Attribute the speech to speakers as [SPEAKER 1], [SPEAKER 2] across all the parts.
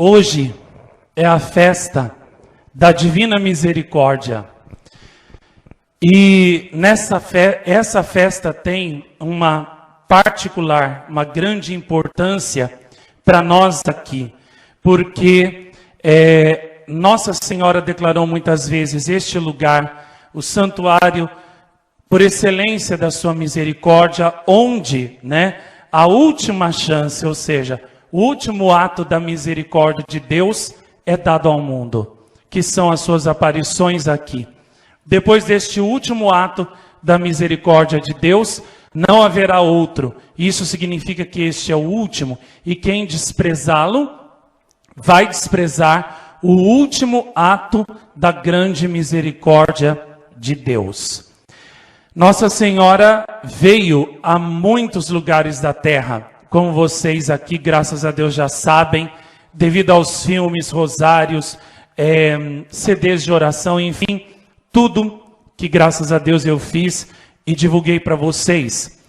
[SPEAKER 1] Hoje é a festa da Divina Misericórdia. E essa festa tem uma particular, uma grande importância para nós aqui. Porque Nossa Senhora declarou muitas vezes este lugar, o santuário, por excelência da sua misericórdia, onde a última chance, ou seja, o último ato da misericórdia de Deus é dado ao mundo, que são as suas aparições aqui. Depois deste último ato da misericórdia de Deus, não haverá outro. Isso significa que este é o último, e quem desprezá-lo, vai desprezar o último ato da grande misericórdia de Deus. Nossa Senhora veio a muitos lugares da terra, como vocês aqui, graças a Deus, já sabem, devido aos filmes, rosários, CDs de oração, enfim, tudo que graças a Deus eu fiz e divulguei para vocês.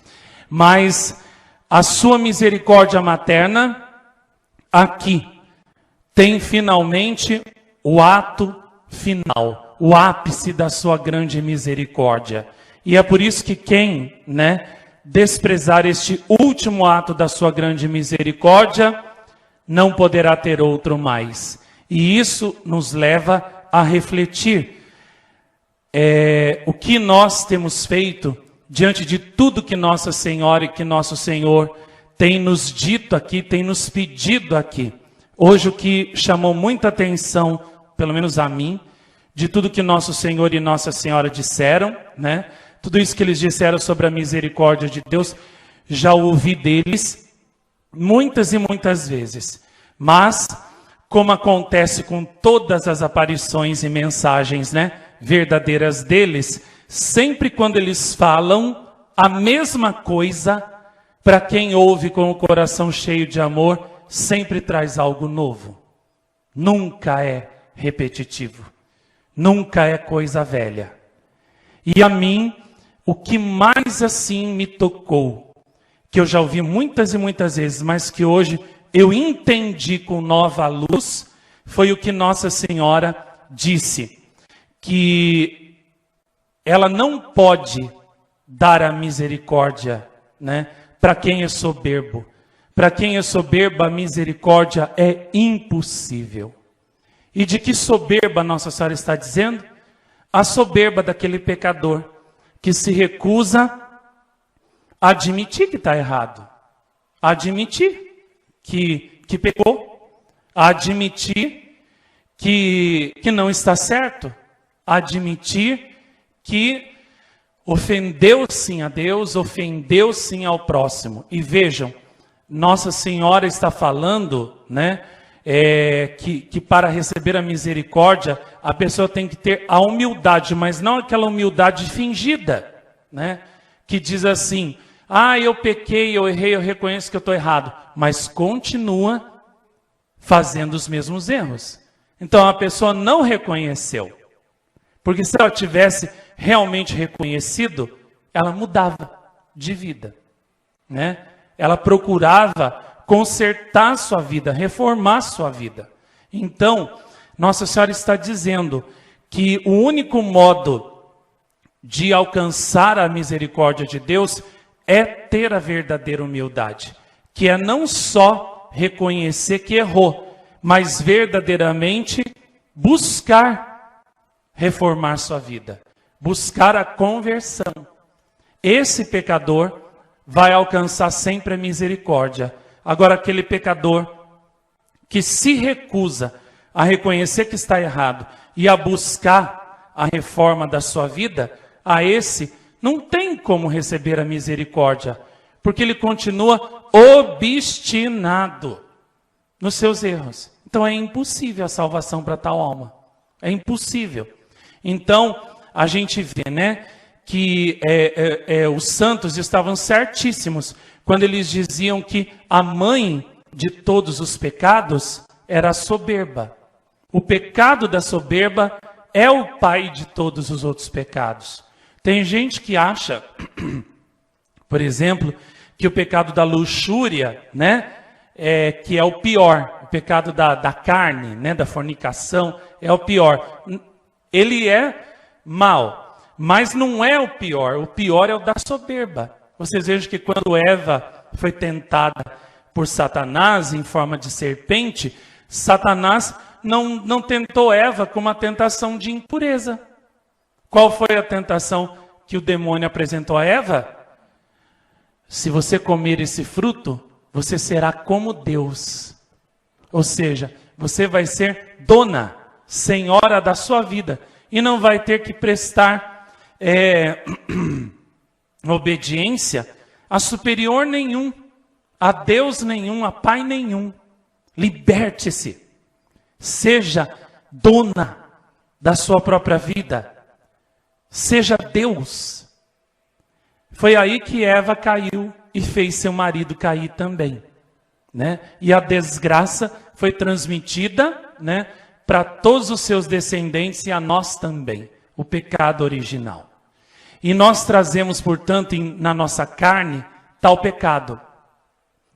[SPEAKER 1] Mas a sua misericórdia materna, aqui, tem finalmente o ato final, o ápice da sua grande misericórdia. E é por isso que quem, desprezar este último ato da sua grande misericórdia, não poderá ter outro mais. E isso nos leva a refletir o que nós temos feito diante de tudo que Nossa Senhora e que Nosso Senhor tem nos dito aqui, tem nos pedido aqui. Hoje o que chamou muita atenção, pelo menos a mim, de tudo que Nosso Senhor e Nossa Senhora disseram, tudo isso que eles disseram sobre a misericórdia de Deus, já ouvi deles muitas e muitas vezes. Mas, como acontece com todas as aparições e mensagens, verdadeiras deles, sempre quando eles falam a mesma coisa, para quem ouve com o coração cheio de amor, sempre traz algo novo. Nunca é repetitivo. Nunca é coisa velha. E a mim, o que mais assim me tocou, que eu já ouvi muitas e muitas vezes, mas que hoje eu entendi com nova luz, foi o que Nossa Senhora disse, que ela não pode dar a misericórdia, para quem é soberbo. Para quem é soberbo, a misericórdia é impossível. E de que soberba Nossa Senhora está dizendo? A soberba daquele pecador que se recusa a admitir que está errado, a admitir que pecou, a admitir que não está certo, a admitir que ofendeu sim a Deus, ofendeu sim ao próximo. E vejam, Nossa Senhora está falando, que para receber a misericórdia, a pessoa tem que ter a humildade, mas não aquela humildade fingida, que diz assim, eu pequei, eu errei, eu reconheço que eu estou errado, mas continua fazendo os mesmos erros. Então a pessoa não reconheceu, porque se ela tivesse realmente reconhecido, ela mudava de vida, Ela procurava consertar sua vida, reformar sua vida. Então, Nossa Senhora está dizendo que o único modo de alcançar a misericórdia de Deus é ter a verdadeira humildade, que é não só reconhecer que errou, mas verdadeiramente buscar reformar sua vida, buscar a conversão. Esse pecador vai alcançar sempre a misericórdia. Agora, aquele pecador que se recusa a reconhecer que está errado e a buscar a reforma da sua vida, a esse não tem como receber a misericórdia, porque ele continua obstinado nos seus erros. Então é impossível a salvação para tal alma. É impossível. Então, a gente vê, que os santos estavam certíssimos quando eles diziam que a mãe de todos os pecados era a soberba. O pecado da soberba é o pai de todos os outros pecados. Tem gente que acha, por exemplo, que o pecado da luxúria, que é o pior, o pecado da carne, né, da fornicação, é o pior. Ele é mau, mas não é o pior é o da soberba. Vocês vejam que quando Eva foi tentada por Satanás em forma de serpente, Satanás não tentou Eva com uma tentação de impureza. Qual foi a tentação que o demônio apresentou a Eva? Se você comer esse fruto, você será como Deus. Ou seja, você vai ser dona, senhora da sua vida. E não vai ter que prestar obediência a superior nenhum, a Deus nenhum, a Pai nenhum. Liberte-se. Seja dona da sua própria vida. Seja Deus. Foi aí que Eva caiu e fez seu marido cair também, né? E a desgraça foi transmitida, né, para todos os seus descendentes e a nós também, o pecado original. E nós trazemos, portanto, na nossa carne, tal pecado.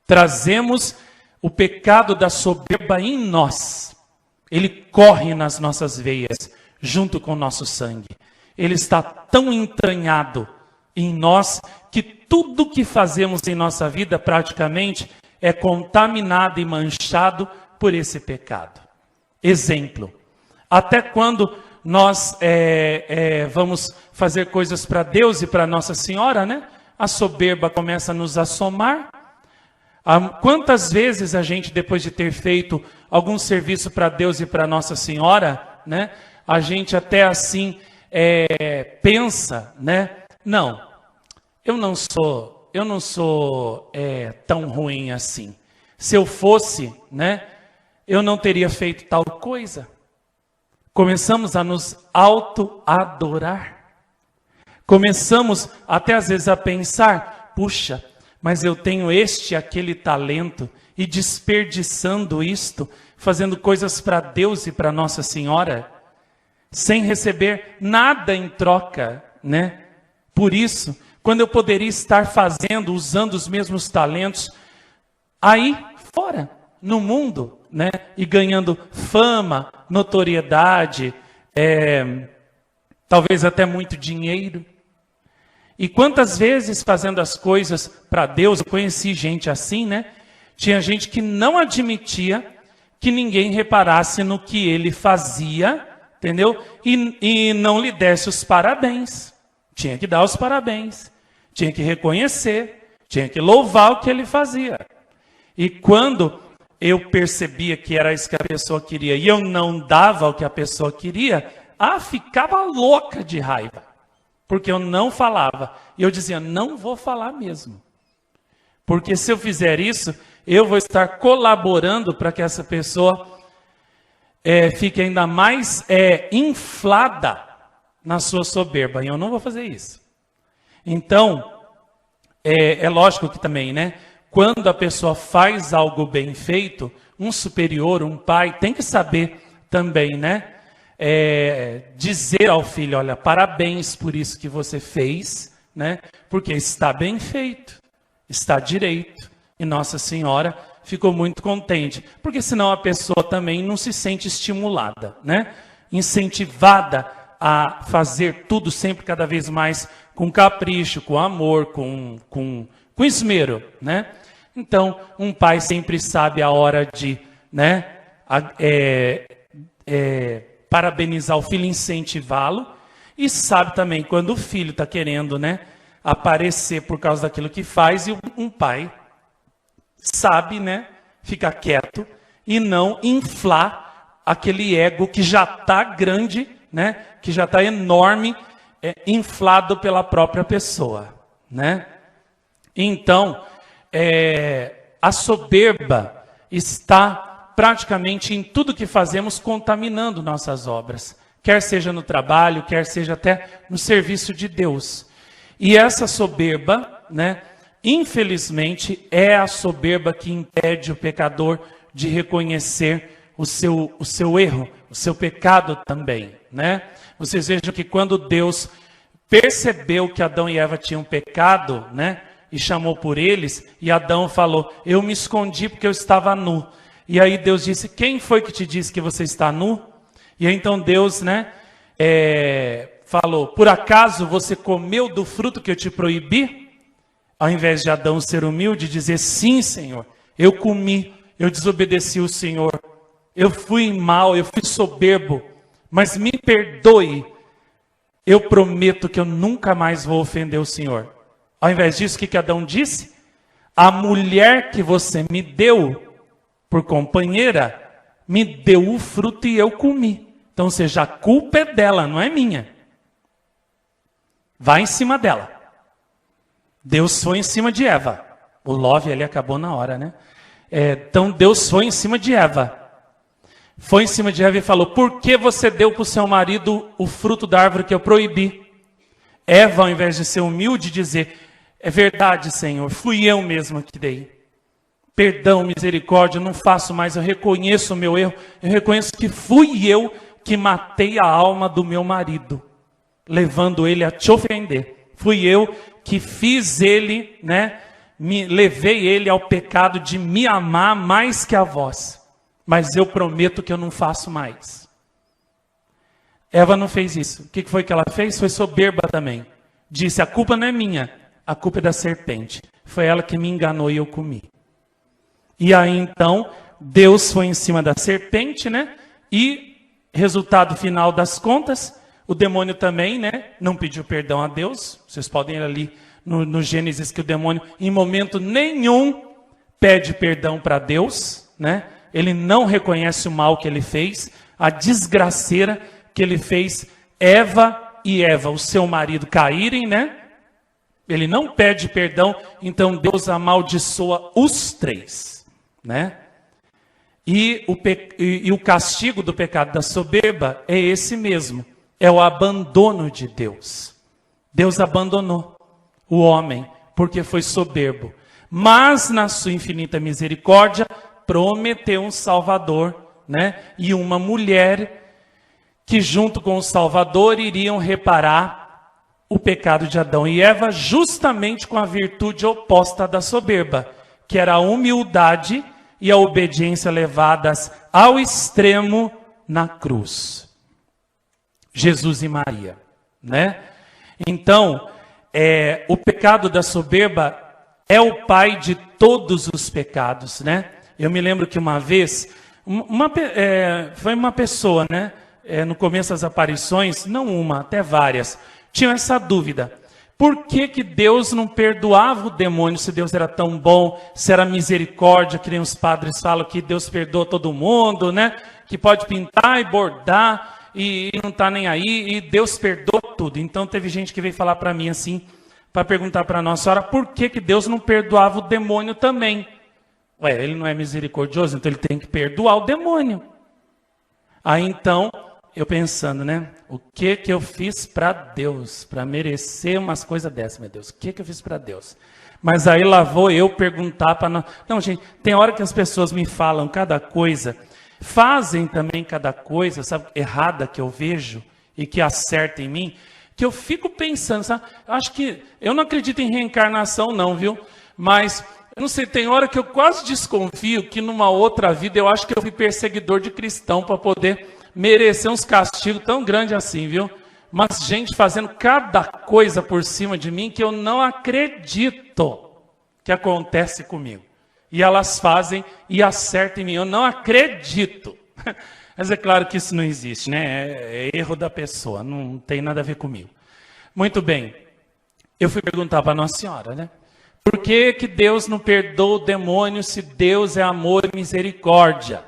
[SPEAKER 1] Trazemos o pecado da soberba em nós. Ele corre nas nossas veias, junto com o nosso sangue. Ele está tão entranhado em nós que tudo que fazemos em nossa vida praticamente é contaminado e manchado por esse pecado. Exemplo, até quando nós vamos fazer coisas para Deus e para Nossa Senhora, né? A soberba começa a nos assomar. Quantas vezes a gente, depois de ter feito algum serviço para Deus e para Nossa Senhora, né? A gente até assim pensa, né? Não, eu não sou tão ruim assim. Se eu fosse, né? Eu não teria feito tal coisa. Começamos a nos auto-adorar. Começamos até às vezes a pensar, puxa, mas eu tenho aquele talento e desperdiçando isto, fazendo coisas para Deus e para Nossa Senhora, sem receber nada em troca, né? Por isso, quando eu poderia estar fazendo, usando os mesmos talentos, aí fora, no mundo, né? E ganhando fama, notoriedade, talvez até muito dinheiro. E quantas vezes fazendo as coisas para Deus, eu conheci gente assim, né? Tinha gente que não admitia que ninguém reparasse no que ele fazia, entendeu? E não lhe desse os parabéns. Tinha que dar os parabéns, tinha que reconhecer, tinha que louvar o que ele fazia. E quando eu percebia que era isso que a pessoa queria e eu não dava o que a pessoa queria, ficava louca de raiva. Porque eu não falava. E eu dizia, não vou falar mesmo. Porque se eu fizer isso, eu vou estar colaborando para que essa pessoa fique ainda mais inflada na sua soberba. E eu não vou fazer isso. Então, é lógico que também, né? Quando a pessoa faz algo bem feito, um superior, um pai, tem que saber também, né? Dizer ao filho, olha, parabéns por isso que você fez, né? Porque está bem feito, está direito. E Nossa Senhora ficou muito contente, porque senão a pessoa também não se sente estimulada, né? Incentivada a fazer tudo sempre cada vez mais com capricho, com amor, com esmero, né? Então, um pai sempre sabe a hora de, né, parabenizar o filho, incentivá-lo, e sabe também quando o filho está querendo, né, aparecer por causa daquilo que faz, e um pai sabe, né, ficar quieto e não inflar aquele ego que já está grande, né, que já está enorme, inflado pela própria pessoa, né? Então, a soberba está praticamente em tudo que fazemos contaminando nossas obras. Quer seja no trabalho, quer seja até no serviço de Deus. E essa soberba, né, infelizmente, é a soberba que impede o pecador de reconhecer o seu erro, o seu pecado também, né? Vocês vejam que quando Deus percebeu que Adão e Eva tinham pecado, né, E chamou por eles, e Adão falou, eu me escondi porque eu estava nu. E aí Deus disse, quem foi que te disse que você está nu? E aí, então Deus, né, falou, por acaso você comeu do fruto que eu te proibi? Ao invés de Adão ser humilde, dizer, sim, Senhor, eu comi, eu desobedeci o Senhor, eu fui mal, eu fui soberbo, mas me perdoe, eu prometo que eu nunca mais vou ofender o Senhor. Ao invés disso, o que Adão disse? A mulher que você me deu por companheira, me deu o fruto e eu comi. Então, ou seja, a culpa é dela, não é minha. Vai em cima dela. Deus foi em cima de Eva. O love ali acabou na hora, né? Então, Deus foi em cima de Eva. Foi em cima de Eva e falou, por que você deu para o seu marido o fruto da árvore que eu proibi? Eva, ao invés de ser humilde, dizer, é verdade, Senhor, fui eu mesma que dei. Perdão, misericórdia, não faço mais, eu reconheço o meu erro. Eu reconheço que fui eu que matei a alma do meu marido, levando ele a te ofender. Fui eu que fiz ele, né, levei ele ao pecado de me amar mais que a vós. Mas eu prometo que eu não faço mais. Eva não fez isso. O que foi que ela fez? Foi soberba também. Disse, a culpa não é minha, a culpa é da serpente. Foi ela que me enganou e eu comi. E aí então, Deus foi em cima da serpente, né? E, resultado final das contas, o demônio também, né? Não pediu perdão a Deus. Vocês podem ir ali no Gênesis que o demônio, em momento nenhum, pede perdão para Deus, né? Ele não reconhece o mal que ele fez, a desgraceira que ele fez Eva, o seu marido, caírem, né? Ele não pede perdão, então Deus amaldiçoa os três, né? E o castigo do pecado da soberba é esse mesmo, é o abandono de Deus. Deus abandonou o homem porque foi soberbo, mas na sua infinita misericórdia prometeu um Salvador, né? E uma mulher que junto com o Salvador iriam reparar o pecado de Adão e Eva, justamente com a virtude oposta da soberba, que era a humildade e a obediência levadas ao extremo na cruz. Jesus e Maria, né? Então, o pecado da soberba é o pai de todos os pecados, né? Eu me lembro que uma vez, foi uma pessoa, né? No começo das aparições, não uma, até várias, tinham essa dúvida. Por que Deus não perdoava o demônio se Deus era tão bom, se era misericórdia, que nem os padres falam que Deus perdoa todo mundo, né? Que pode pintar e bordar e não está nem aí, e Deus perdoa tudo. Então teve gente que veio falar para mim assim, para perguntar para Nossa Senhora, por que Deus não perdoava o demônio também? Ué, ele não é misericordioso, então ele tem que perdoar o demônio. Aí então, eu pensando, né? O que eu fiz para Deus, para merecer umas coisas dessas, meu Deus? O que eu fiz para Deus? Mas aí lá vou eu perguntar para nós. Não, gente, tem hora que as pessoas me falam cada coisa, fazem também cada coisa, sabe, errada que eu vejo e que acerta em mim, que eu fico pensando, sabe? Acho que, eu não acredito em reencarnação não, viu? Mas, eu não sei, tem hora que eu quase desconfio que numa outra vida eu acho que eu fui perseguidor de cristão para poder merecer uns castigos tão grandes assim, viu? Mas gente fazendo cada coisa por cima de mim que eu não acredito que acontece comigo. E elas fazem e acertam em mim. Eu não acredito. Mas é claro que isso não existe, né? É erro da pessoa, não tem nada a ver comigo. Muito bem. Eu fui perguntar para Nossa Senhora, né? Por que Deus não perdoa o demônio se Deus é amor e misericórdia?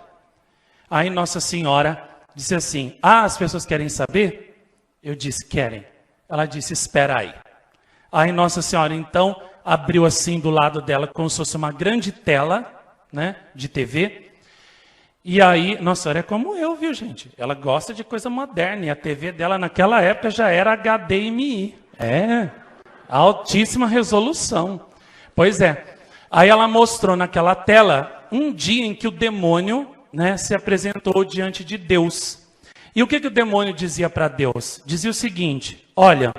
[SPEAKER 1] Aí Nossa Senhora disse assim, as pessoas querem saber? Eu disse, querem. Ela disse, espera aí. Aí Nossa Senhora, então, abriu assim do lado dela, como se fosse uma grande tela, né, de TV. E aí, Nossa Senhora é como eu, viu, gente? Ela gosta de coisa moderna. E a TV dela, naquela época, já era HDMI. Altíssima resolução. Pois é. Aí ela mostrou naquela tela um dia em que o demônio, né, se apresentou diante de Deus. E o que o demônio dizia para Deus? Dizia o seguinte, olha,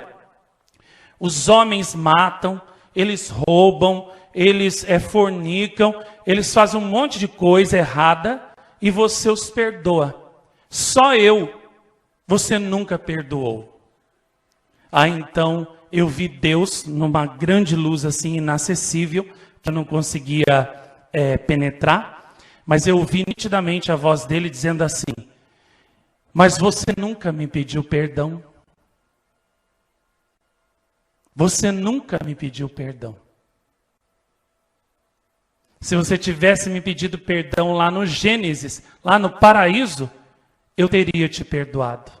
[SPEAKER 1] os homens matam, eles roubam, eles fornicam, eles fazem um monte de coisa errada e você os perdoa. Só você nunca perdoou. Então eu vi Deus numa grande luz assim inacessível, que eu não conseguia penetrar, mas eu ouvi nitidamente a voz dele dizendo assim: mas você nunca me pediu perdão. Você nunca me pediu perdão. Se você tivesse me pedido perdão lá no Gênesis, lá no paraíso, eu teria te perdoado.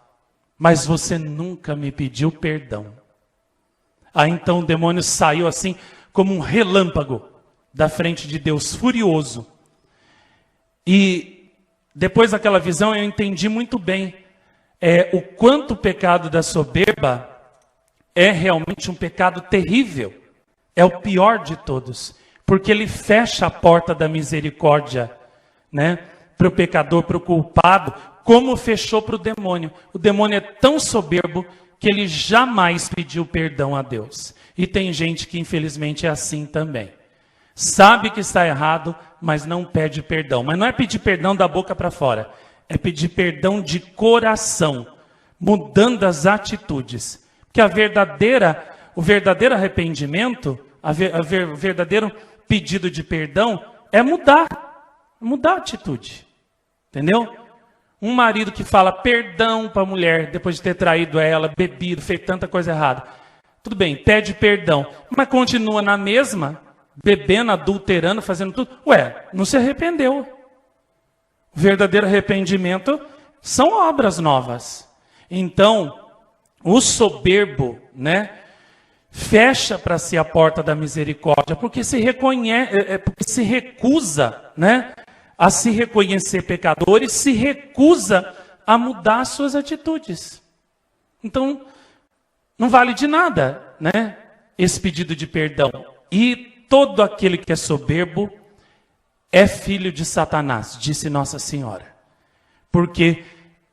[SPEAKER 1] Mas você nunca me pediu perdão. Aí então o demônio saiu assim como um relâmpago da frente de Deus, furioso. E depois daquela visão eu entendi muito bem o quanto o pecado da soberba é realmente um pecado terrível. É o pior de todos. Porque ele fecha a porta da misericórdia, né, para o pecador, para o culpado, como fechou para o demônio. O demônio é tão soberbo que ele jamais pediu perdão a Deus. E tem gente que infelizmente é assim também. Sabe que está errado, mas não pede perdão. Mas não é pedir perdão da boca para fora. É pedir perdão de coração, mudando as atitudes. Porque o verdadeiro arrependimento, o verdadeiro pedido de perdão é mudar a atitude. Entendeu? Um marido que fala perdão para a mulher depois de ter traído ela, bebido, feito tanta coisa errada. Tudo bem, pede perdão, mas continua na mesma, bebendo, adulterando, fazendo tudo. Ué, não se arrependeu. O verdadeiro arrependimento são obras novas. Então, o soberbo, né, fecha para si a porta da misericórdia, porque se recusa, né, a se reconhecer pecador e se recusa a mudar suas atitudes. Então, não vale de nada, né, esse pedido de perdão. E todo aquele que é soberbo é filho de Satanás, disse Nossa Senhora. Porque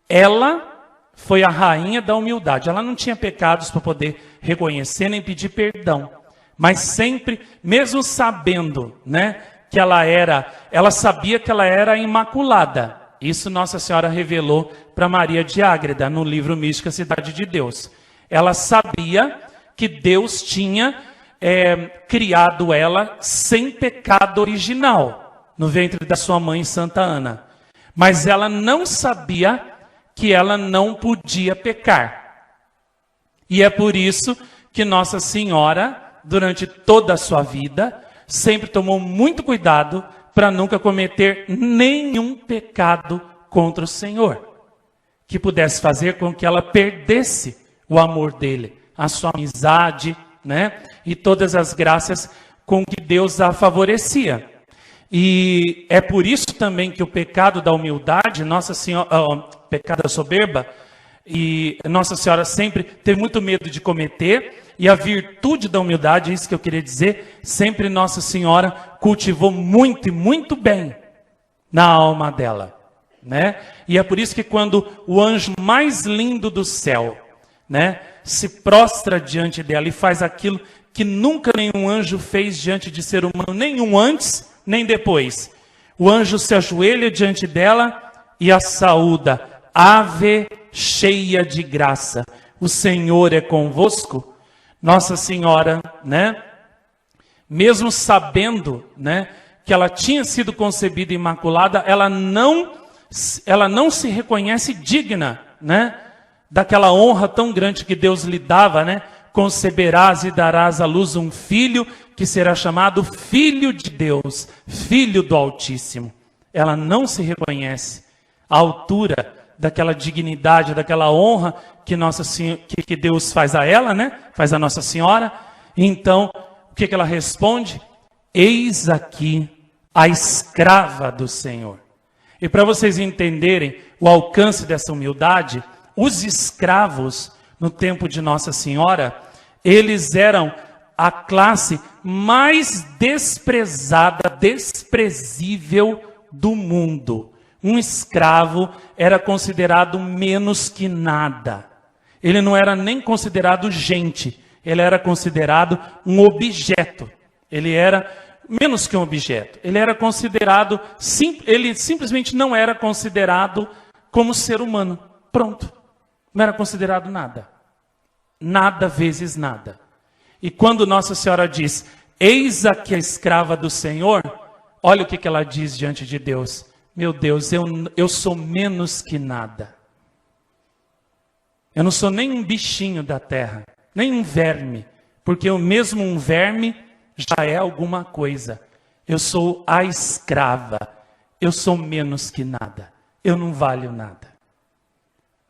[SPEAKER 1] ela foi a rainha da humildade. Ela não tinha pecados para poder reconhecer nem pedir perdão. Mas sempre, mesmo sabendo, né, que ela sabia que ela era imaculada. Isso Nossa Senhora revelou para Maria de Ágreda, no livro Mística Cidade de Deus. Ela sabia que Deus tinha criado ela sem pecado original, no ventre da sua mãe Santa Ana. Mas ela não sabia que ela não podia pecar. E é por isso que Nossa Senhora, durante toda a sua vida, sempre tomou muito cuidado para nunca cometer nenhum pecado contra o Senhor, que pudesse fazer com que ela perdesse o amor dele, a sua amizade, né, e todas as graças com que Deus a favorecia. E é por isso também que o pecado da humildade, pecado da soberba, e Nossa Senhora sempre teve muito medo de cometer, e a virtude da humildade, é isso que eu queria dizer, sempre Nossa Senhora cultivou muito e muito bem na alma dela, né? E é por isso que quando o anjo mais lindo do céu, né, se prostra diante dela e faz aquilo que nunca nenhum anjo fez diante de ser humano, nenhum antes, nem depois. O anjo se ajoelha diante dela e a saúda. Ave cheia de graça, o Senhor é convosco. Nossa Senhora, né, mesmo sabendo, né, que ela tinha sido concebida imaculada, ela não se reconhece digna, né, daquela honra tão grande que Deus lhe dava, né? Conceberás e darás à luz um filho que será chamado Filho de Deus, Filho do Altíssimo. Ela não se reconhece à altura daquela dignidade, daquela honra que Deus faz a ela, né? Faz a Nossa Senhora. Então, o que ela responde? Eis aqui a escrava do Senhor. E para vocês entenderem o alcance dessa humildade, os escravos, no tempo de Nossa Senhora, eles eram a classe mais desprezada, desprezível do mundo. Um escravo era considerado menos que nada. Ele não era nem considerado gente. Ele era considerado um objeto. Ele era menos que um objeto. Ele era considerado, ele simplesmente não era considerado como ser humano. Pronto. Não era considerado nada. Nada vezes nada. E quando Nossa Senhora diz, eis aqui a escrava do Senhor, olha o que ela diz diante de Deus. Meu Deus, eu sou menos que nada. Eu não sou nem um bichinho da terra, nem um verme, porque eu mesmo um verme já é alguma coisa. Eu sou a escrava, eu sou menos que nada, eu não valho nada.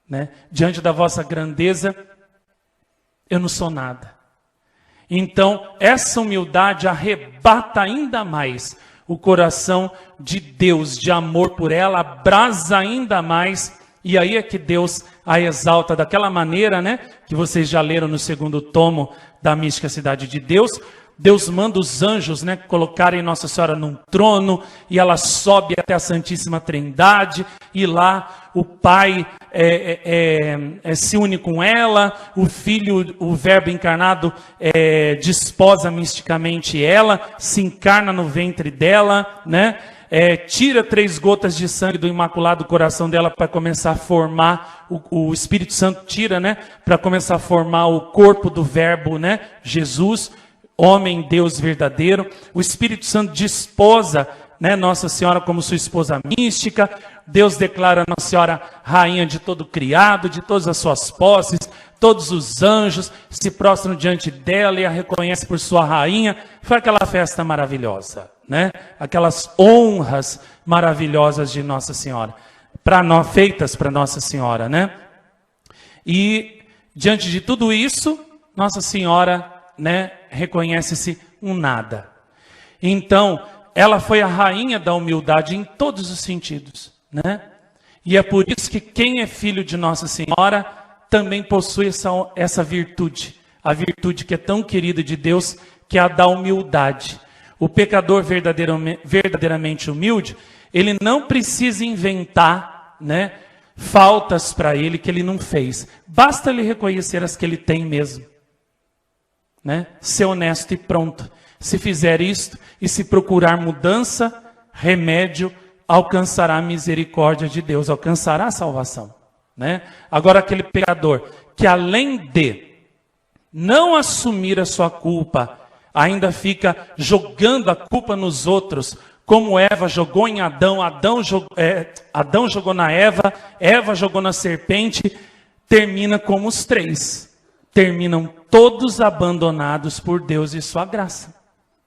[SPEAKER 1] Né? Diante da vossa grandeza, eu não sou nada. Então, essa humildade arrebata ainda mais o coração de Deus, de amor por ela, abrasa ainda mais. E aí é que Deus a exalta daquela maneira, né? Que vocês já leram no 2º tomo da Mística Cidade de Deus. Deus manda os anjos, né, colocarem Nossa Senhora num trono, e ela sobe até a Santíssima Trindade, e lá o Pai se une com ela, o Filho, o Verbo encarnado, desposa misticamente ela, se encarna no ventre dela, né? Tira 3 gotas de sangue do Imaculado Coração dela para começar a formar, o Espírito Santo tira, né, para começar a formar o corpo do Verbo, né, Jesus, homem, Deus verdadeiro. O Espírito Santo desposa, né, Nossa Senhora como sua esposa mística. Deus declara Nossa Senhora rainha de todo criado, de todas as suas posses. Todos os anjos se prostram diante dela e a reconhecem por sua rainha. Foi aquela festa maravilhosa, né? Aquelas honras maravilhosas de Nossa Senhora, feitas para Nossa Senhora, né? E diante de tudo isso, Nossa Senhora, né, reconhece-se um nada. Então, ela foi a rainha da humildade em todos os sentidos, né? E é por isso que quem é filho de Nossa Senhora também possui essa virtude, a virtude que é tão querida de Deus, que é a da humildade. O pecador verdadeiramente humilde, ele não precisa inventar, né, faltas para ele que ele não fez. Basta ele reconhecer as que ele tem mesmo. Né? Ser honesto e pronto. Se fizer isto e se procurar mudança, remédio, alcançará a misericórdia de Deus, alcançará a salvação. Né? Agora aquele pecador que além de não assumir a sua culpa, ainda fica jogando a culpa nos outros, como Eva jogou em Adão, Adão jogou na Eva jogou na serpente, termina como os 3. Terminam todos abandonados por Deus e sua graça.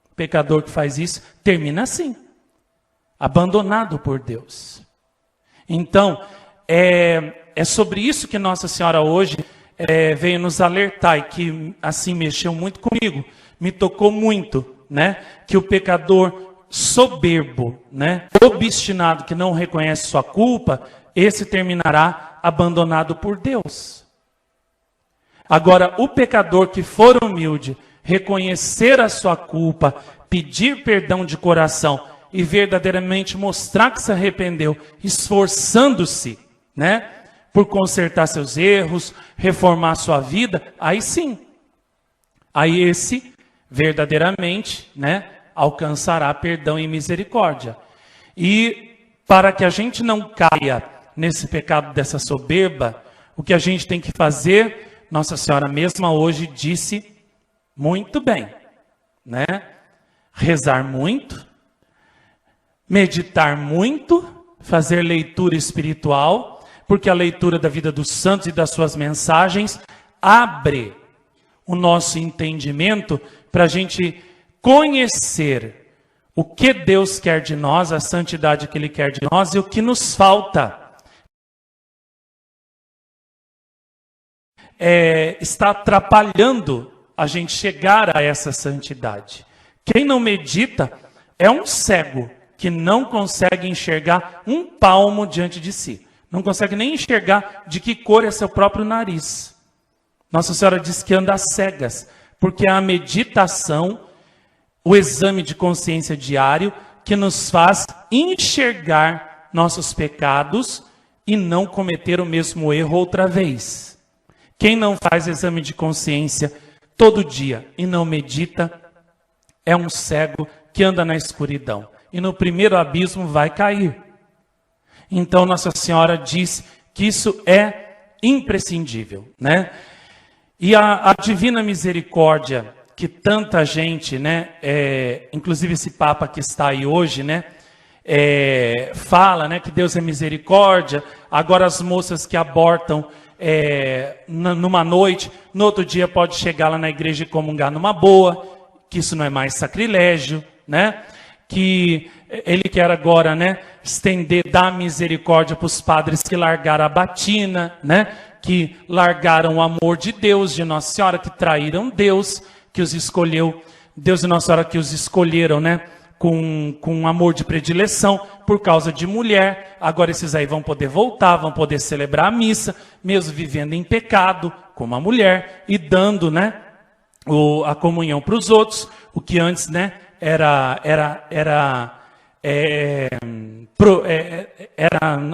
[SPEAKER 1] O pecador que faz isso termina assim, abandonado por Deus. Então, é sobre isso que Nossa Senhora hoje veio nos alertar, e que assim mexeu muito comigo, me tocou muito, né? Que o pecador soberbo, né, obstinado, que não reconhece sua culpa, esse terminará abandonado por Deus. Agora, o pecador que for humilde, reconhecer a sua culpa, pedir perdão de coração e verdadeiramente mostrar que se arrependeu, esforçando-se, né, por consertar seus erros, reformar sua vida, aí sim, aí esse verdadeiramente, né, alcançará perdão e misericórdia. E para que a gente não caia nesse pecado dessa soberba, o que a gente tem que fazer, Nossa Senhora mesma hoje disse muito bem, né? Rezar muito, meditar muito, fazer leitura espiritual, porque a leitura da vida dos santos e das suas mensagens abre o nosso entendimento para a gente conhecer o que Deus quer de nós, a santidade que Ele quer de nós e o que nos falta. Está atrapalhando a gente chegar a essa santidade. Quem não medita é um cego que não consegue enxergar um palmo diante de si. Não consegue nem enxergar de que cor é seu próprio nariz. Nossa Senhora diz que anda às cegas, porque é a meditação, o exame de consciência diário, que nos faz enxergar nossos pecados e não cometer o mesmo erro outra vez. Quem não faz exame de consciência todo dia e não medita, é um cego que anda na escuridão. E no primeiro abismo vai cair. Então Nossa Senhora diz que isso é imprescindível, né? E a divina misericórdia que tanta gente, né, inclusive esse Papa que está aí hoje, né, fala, né, que Deus é misericórdia. Agora as moças que abortam numa noite, no outro dia pode chegar lá na igreja e comungar numa boa, que isso não é mais sacrilégio, né? Que ele quer agora, né, estender, dar misericórdia para os padres que largaram a batina, né? Que largaram o amor de Deus, de Nossa Senhora, que traíram Deus, que os escolheu, Deus e Nossa Senhora que os escolheram, né, com amor de predileção, por causa de mulher. Agora esses aí vão poder voltar, vão poder celebrar a missa, mesmo vivendo em pecado, como a mulher, e dando, né, a comunhão para os outros, o que antes, né,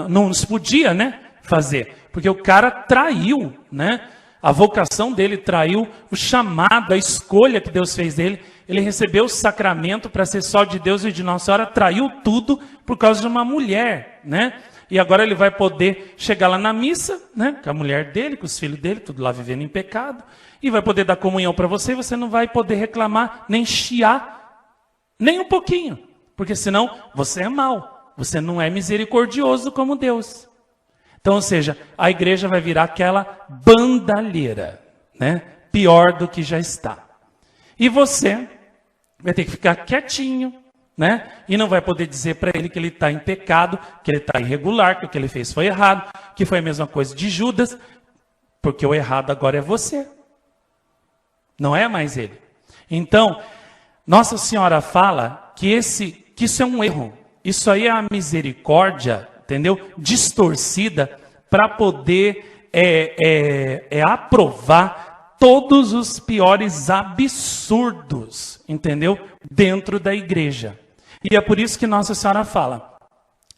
[SPEAKER 1] não se podia, né, fazer, porque o cara traiu, né? A vocação dele traiu, o chamado, a escolha que Deus fez dele. Ele recebeu o sacramento para ser só de Deus e de Nossa Senhora, traiu tudo por causa de uma mulher, né? E agora ele vai poder chegar lá na missa, né? Com a mulher dele, com os filhos dele, tudo lá vivendo em pecado, e vai poder dar comunhão para você, e você não vai poder reclamar, nem chiar, nem um pouquinho, porque senão você é mau, você não é misericordioso como Deus. Então, ou seja, a igreja vai virar aquela bandalheira, né? Pior do que já está. E você vai ter que ficar quietinho, né? E não vai poder dizer para ele que ele está em pecado, que ele está irregular, que o que ele fez foi errado, que foi a mesma coisa de Judas, porque o errado agora é você. Não é mais ele. Então, Nossa Senhora fala que isso é um erro. Isso aí é a misericórdia, entendeu? Distorcida para poder aprovar todos os piores absurdos, entendeu? Dentro da igreja. E é por isso que Nossa Senhora fala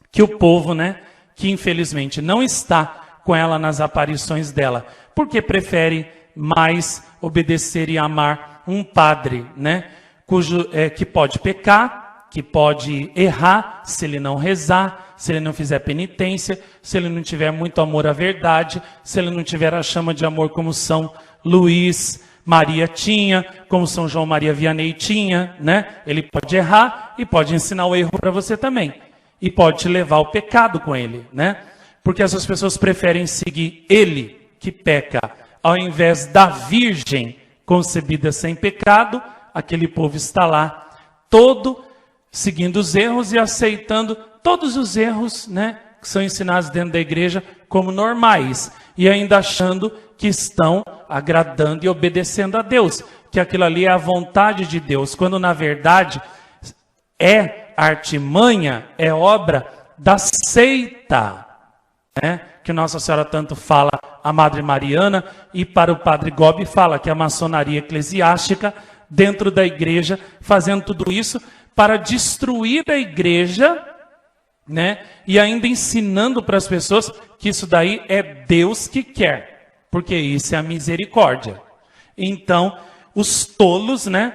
[SPEAKER 1] que o povo, né, que infelizmente não está com ela nas aparições dela, porque prefere mais obedecer e amar um padre, né, que pode pecar, que pode errar se ele não rezar, se ele não fizer penitência, se ele não tiver muito amor à verdade, se ele não tiver a chama de amor como São Luís Maria tinha, como São João Maria Vianney tinha, né? Ele pode errar e pode ensinar o erro para você também. E pode te levar ao pecado com ele, né? Porque essas pessoas preferem seguir ele, que peca, ao invés da Virgem concebida sem pecado. Aquele povo está lá, todo seguindo os erros e aceitando todos os erros, né, que são ensinados dentro da igreja como normais, e ainda achando que estão agradando e obedecendo a Deus, que aquilo ali é a vontade de Deus, quando na verdade é artimanha, é obra da seita, né, que Nossa Senhora tanto fala a Madre Mariana, e para o Padre Gobi fala que é a maçonaria eclesiástica dentro da igreja, fazendo tudo isso para destruir a igreja, né? E ainda ensinando para as pessoas que isso daí é Deus que quer, porque isso é a misericórdia. Então, os tolos, né,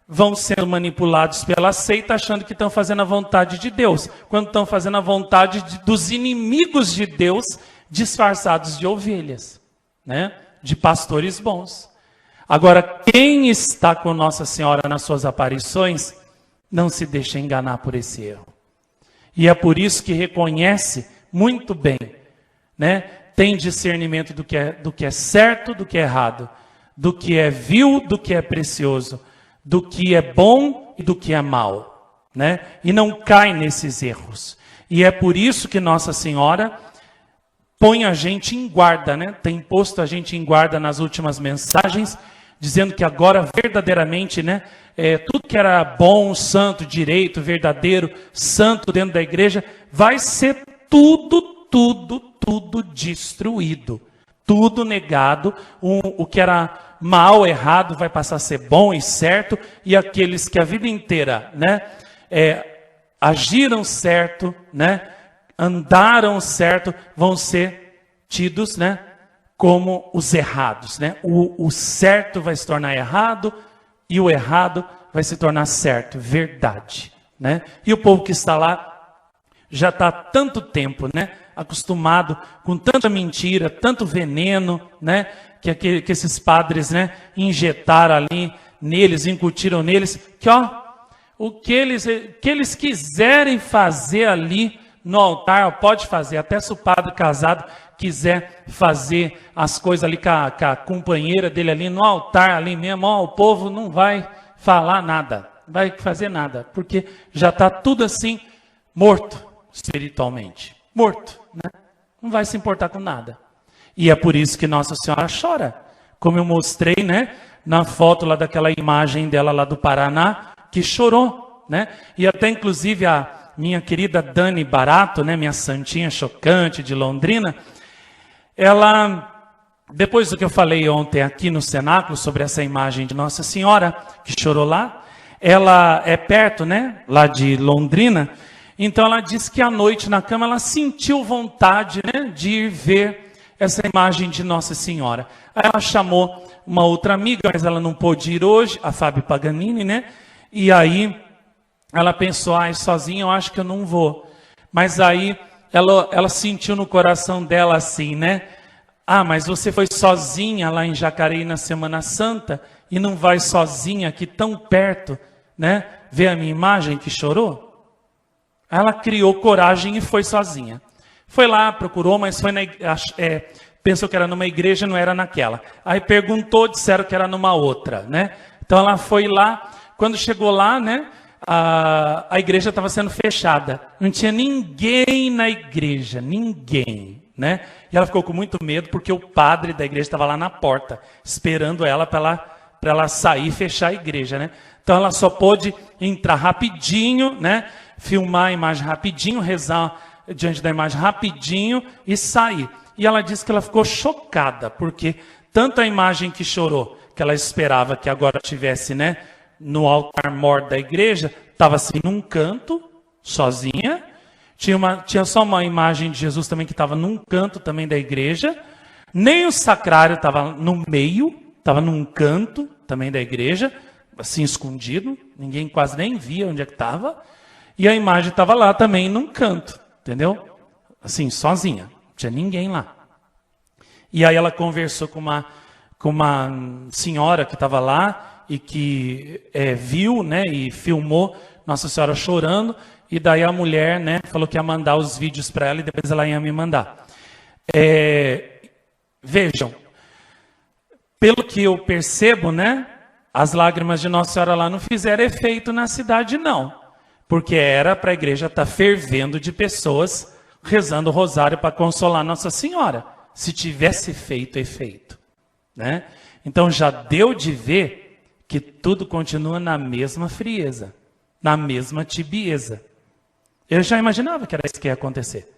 [SPEAKER 1] vão sendo manipulados pela seita, achando que estão fazendo a vontade de Deus, quando estão fazendo a vontade dos inimigos de Deus, disfarçados de ovelhas, né? De pastores bons. Agora, quem está com Nossa Senhora nas suas aparições, não se deixa enganar por esse erro. E é por isso que reconhece muito bem, né? Tem discernimento do que é certo, do que é errado, do que é vil, do que é precioso, do que é bom e do que é mal, né? E não cai nesses erros. E é por isso que Nossa Senhora põe a gente em guarda, né? Tem posto a gente em guarda nas últimas mensagens, dizendo que agora verdadeiramente, né, tudo que era bom, santo, direito, verdadeiro, santo dentro da igreja, vai ser tudo destruído. Tudo negado. O que era mal, errado, vai passar a ser bom e certo. E aqueles que a vida inteira, né, agiram certo, né, andaram certo, vão ser tidos, né, como os errados, né? O certo vai se tornar errado e o errado vai se tornar certo, verdade, né? E o povo que está lá já está há tanto tempo, né? Acostumado com tanta mentira, tanto veneno, né? Que esses padres, né? Injetaram ali neles, incutiram neles, que ó, o que eles quiserem fazer ali no altar, pode fazer. Até se o padre casado quiser fazer as coisas ali com a companheira dele ali no altar, ali mesmo, ó, o povo não vai falar nada, não vai fazer nada, porque já está tudo assim morto espiritualmente. Morto, né? Não vai se importar com nada. E é por isso que Nossa Senhora chora. Como eu mostrei, né? Na foto lá daquela imagem dela lá do Paraná, que chorou, né? E até inclusive a minha querida Dani Barato, né? Minha santinha chocante de Londrina, ela, depois do que eu falei ontem aqui no cenáculo sobre essa imagem de Nossa Senhora, que chorou lá, ela é perto, né? Lá de Londrina. Então ela disse que à noite na cama ela sentiu vontade, né, de ir ver essa imagem de Nossa Senhora. Aí ela chamou uma outra amiga, mas ela não pôde ir hoje, a Fábio Paganini, né? E aí ela pensou, sozinha eu acho que eu não vou. Mas aí ela sentiu no coração dela assim, né? Mas você foi sozinha lá em Jacareí na Semana Santa e não vai sozinha aqui tão perto, né? Ver a minha imagem que chorou? Ela criou coragem e foi sozinha. Foi lá, procurou, mas foi pensou que era numa igreja, não era naquela. Aí perguntou, disseram que era numa outra, né? Então ela foi lá, quando chegou lá, né? A igreja estava sendo fechada. Não tinha ninguém na igreja, ninguém, né? E ela ficou com muito medo, porque o padre da igreja estava lá na porta, esperando ela para ela sair e fechar a igreja, né? Então ela só pôde entrar rapidinho, né? Filmar a imagem rapidinho, rezar diante da imagem rapidinho e sair. E ela disse que ela ficou chocada, porque tanto a imagem que chorou, que ela esperava que agora estivesse, né, no altar mor da igreja, estava assim num canto, sozinha. Tinha só uma imagem de Jesus também que estava num canto também da igreja. Nem o sacrário estava no meio, estava num canto também da igreja, assim escondido, ninguém quase nem via onde é que estava. E a imagem estava lá também num canto, entendeu? Assim, sozinha, não tinha ninguém lá. E aí ela conversou com uma senhora que estava lá e que viu, né, e filmou Nossa Senhora chorando. E daí a mulher, né, falou que ia mandar os vídeos para ela e depois ela ia me mandar. Vejam, pelo que eu percebo, né, as lágrimas de Nossa Senhora lá não fizeram efeito na cidade, não. Porque era para a igreja estar fervendo de pessoas rezando o rosário para consolar Nossa Senhora. Se tivesse feito efeito, né? Então já deu de ver que tudo continua na mesma frieza, na mesma tibieza. Eu já imaginava que era isso que ia acontecer.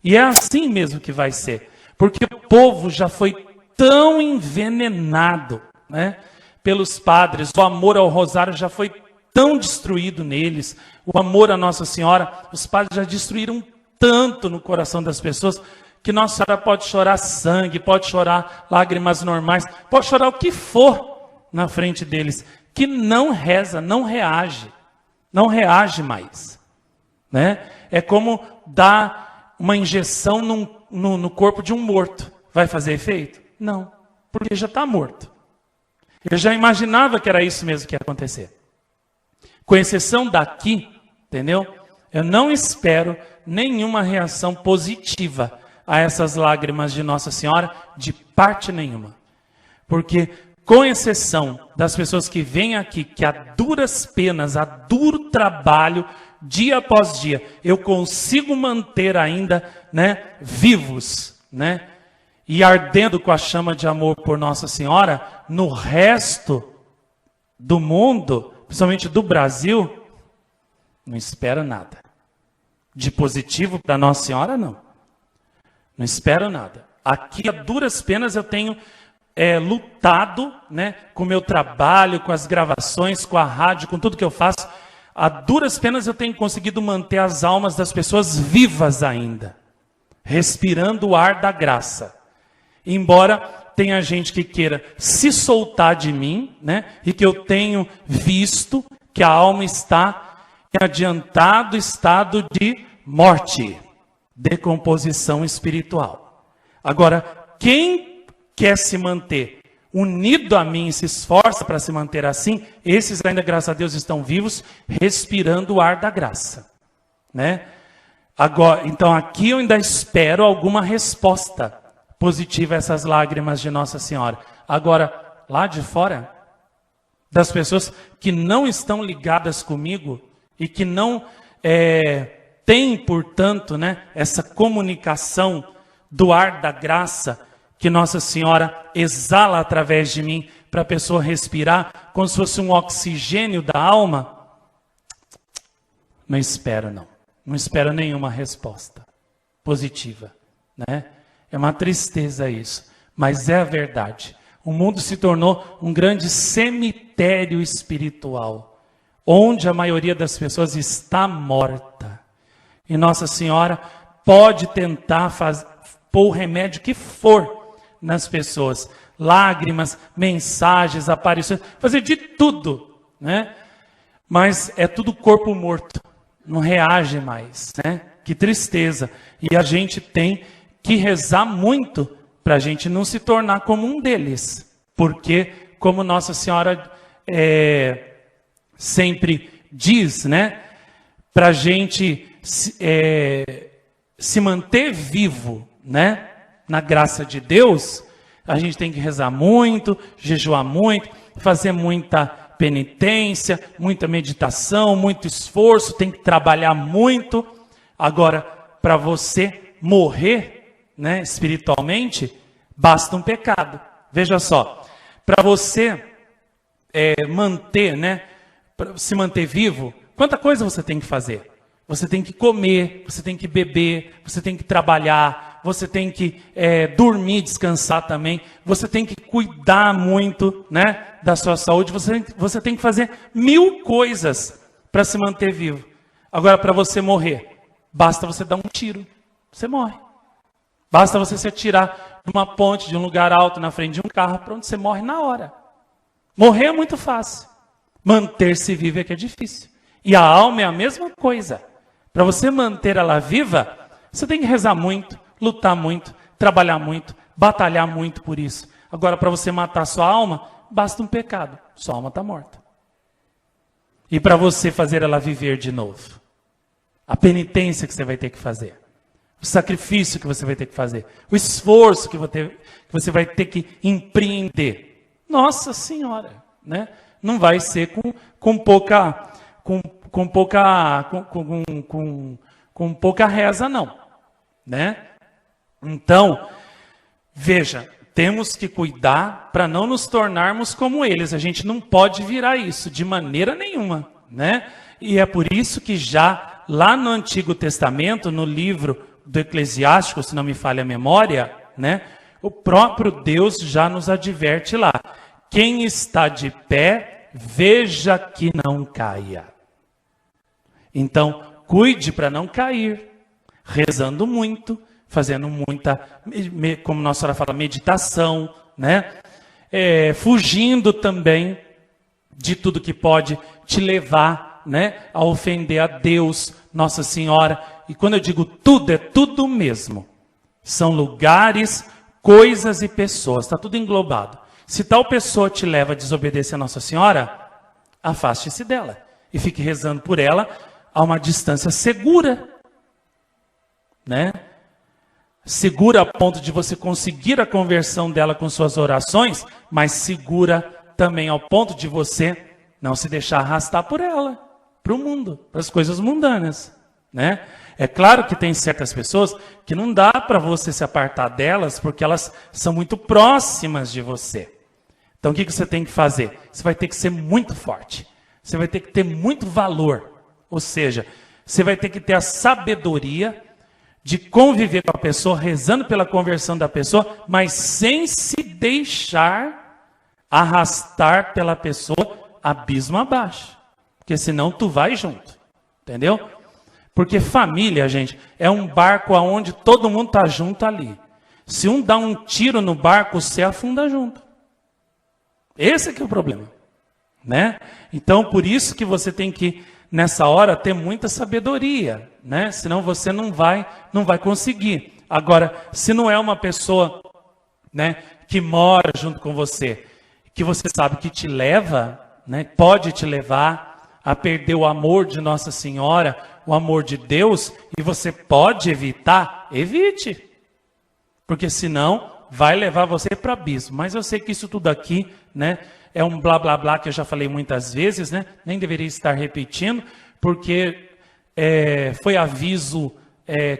[SPEAKER 1] E é assim mesmo que vai ser. Porque o povo já foi tão envenenado, né, pelos padres. O amor ao rosário já foi tão destruído neles. O amor a Nossa Senhora, os padres já destruíram tanto no coração das pessoas, que Nossa Senhora pode chorar sangue, pode chorar lágrimas normais, pode chorar o que for na frente deles, que não reza, não reage mais, né? É como dar uma injeção no corpo de um morto. Vai fazer efeito? Não, porque já está morto. Eu já imaginava que era isso mesmo que ia acontecer. Com exceção daqui, entendeu? Eu não espero nenhuma reação positiva a essas lágrimas de Nossa Senhora, de parte nenhuma. Porque, com exceção das pessoas que vêm aqui, que a duras penas, a duro trabalho, dia após dia, eu consigo manter ainda, né, vivos, né, e ardendo com a chama de amor por Nossa Senhora, no resto do mundo, principalmente do Brasil, não espero nada. De positivo para Nossa Senhora, não. Não espero nada. Aqui, a duras penas, eu tenho lutado, né, com o meu trabalho, com as gravações, com a rádio, com tudo que eu faço. A duras penas eu tenho conseguido manter as almas das pessoas vivas ainda, respirando o ar da graça. Embora tenha gente que queira se soltar de mim, né? E que eu tenho visto que a alma está em adiantado estado de morte, decomposição espiritual. Agora, quem quer se manter unido a mim e se esforça para se manter assim, esses ainda, graças a Deus, estão vivos, respirando o ar da graça, né? Agora, então aqui eu ainda espero alguma resposta positiva a essas lágrimas de Nossa Senhora. Agora, lá de fora, das pessoas que não estão ligadas comigo e que não têm, portanto, né, essa comunicação do ar da graça que Nossa Senhora exala através de mim para a pessoa respirar, como se fosse um oxigênio da alma, não espero não. Não espero nenhuma resposta positiva, né? É uma tristeza isso, mas é a verdade. O mundo se tornou um grande cemitério espiritual, onde a maioria das pessoas está morta. E Nossa Senhora pode tentar pôr o remédio que for nas pessoas. Lágrimas, mensagens, aparições, fazer de tudo, né? Mas é tudo corpo morto. Não reage mais, né? Que tristeza. E a gente tem que rezar muito para a gente não se tornar como um deles. Porque, como Nossa Senhora sempre diz, né? Para a gente se manter vivo, né? Na graça de Deus, a gente tem que rezar muito, jejuar muito, fazer muita penitência, muita meditação, muito esforço, tem que trabalhar muito. Agora, para você morrer, né, espiritualmente, basta um pecado. Veja só, para você manter, né, pra se manter vivo, quanta coisa você tem que fazer? Você tem que comer, você tem que beber, você tem que trabalhar, você tem que dormir, descansar também, você tem que cuidar muito, né, da sua saúde, você tem que fazer 1000 coisas para se manter vivo. Agora, para você morrer, basta você dar um tiro, você morre. Basta você se atirar de uma ponte, de um lugar alto, na frente de um carro, pronto, você morre na hora. Morrer é muito fácil, manter-se vivo é que é difícil. E a alma é a mesma coisa. Para você manter ela viva, você tem que rezar muito, lutar muito, trabalhar muito, batalhar muito por isso. Agora, para você matar sua alma, basta um pecado. Sua alma está morta. E para você fazer ela viver de novo, a penitência que você vai ter que fazer, o sacrifício que você vai ter que fazer, o esforço que você vai ter que empreender. Nossa Senhora, né? Não vai ser com pouca reza, não, né? Então, veja, temos que cuidar para não nos tornarmos como eles. A gente não pode virar isso de maneira nenhuma, né? E é por isso que já lá no Antigo Testamento, no livro do Eclesiástico, se não me falha a memória, né? O próprio Deus já nos adverte lá. Quem está de pé, veja que não caia. Então, cuide para não cair, rezando muito, fazendo muita, como Nossa Senhora fala, meditação, né? Fugindo também de tudo que pode te levar, né, a ofender a Deus, Nossa Senhora. E quando eu digo tudo, é tudo mesmo. São lugares, coisas e pessoas, está tudo englobado. Se tal pessoa te leva a desobedecer a Nossa Senhora, afaste-se dela e fique rezando por ela a uma distância segura, né? Segura a ponto de você conseguir a conversão dela com suas orações, mas segura também ao ponto de você não se deixar arrastar por ela, para o mundo, para as coisas mundanas, né? É claro que tem certas pessoas que não dá para você se apartar delas, porque elas são muito próximas de você. Então o que você tem que fazer? Você vai ter que ser muito forte, você vai ter que ter muito valor, ou seja, você vai ter que ter a sabedoria de conviver com a pessoa, rezando pela conversão da pessoa, mas sem se deixar arrastar pela pessoa abismo abaixo. Porque senão tu vai junto. Entendeu? Porque família, gente, é um barco onde todo mundo está junto ali. Se um dá um tiro no barco, você afunda junto. Esse é que é o problema, né? Então, por isso que você tem que, nessa hora, ter muita sabedoria, né? Senão você não vai conseguir. Agora, se não é uma pessoa, né, que mora junto com você, que você sabe que te leva, né, pode te levar a perder o amor de Nossa Senhora, o amor de Deus, e você pode evitar, evite. Porque senão vai levar você para o abismo. Mas eu sei que isso tudo aqui, né, é um blá blá blá que eu já falei muitas vezes, né? Nem deveria estar repetindo, porque foi aviso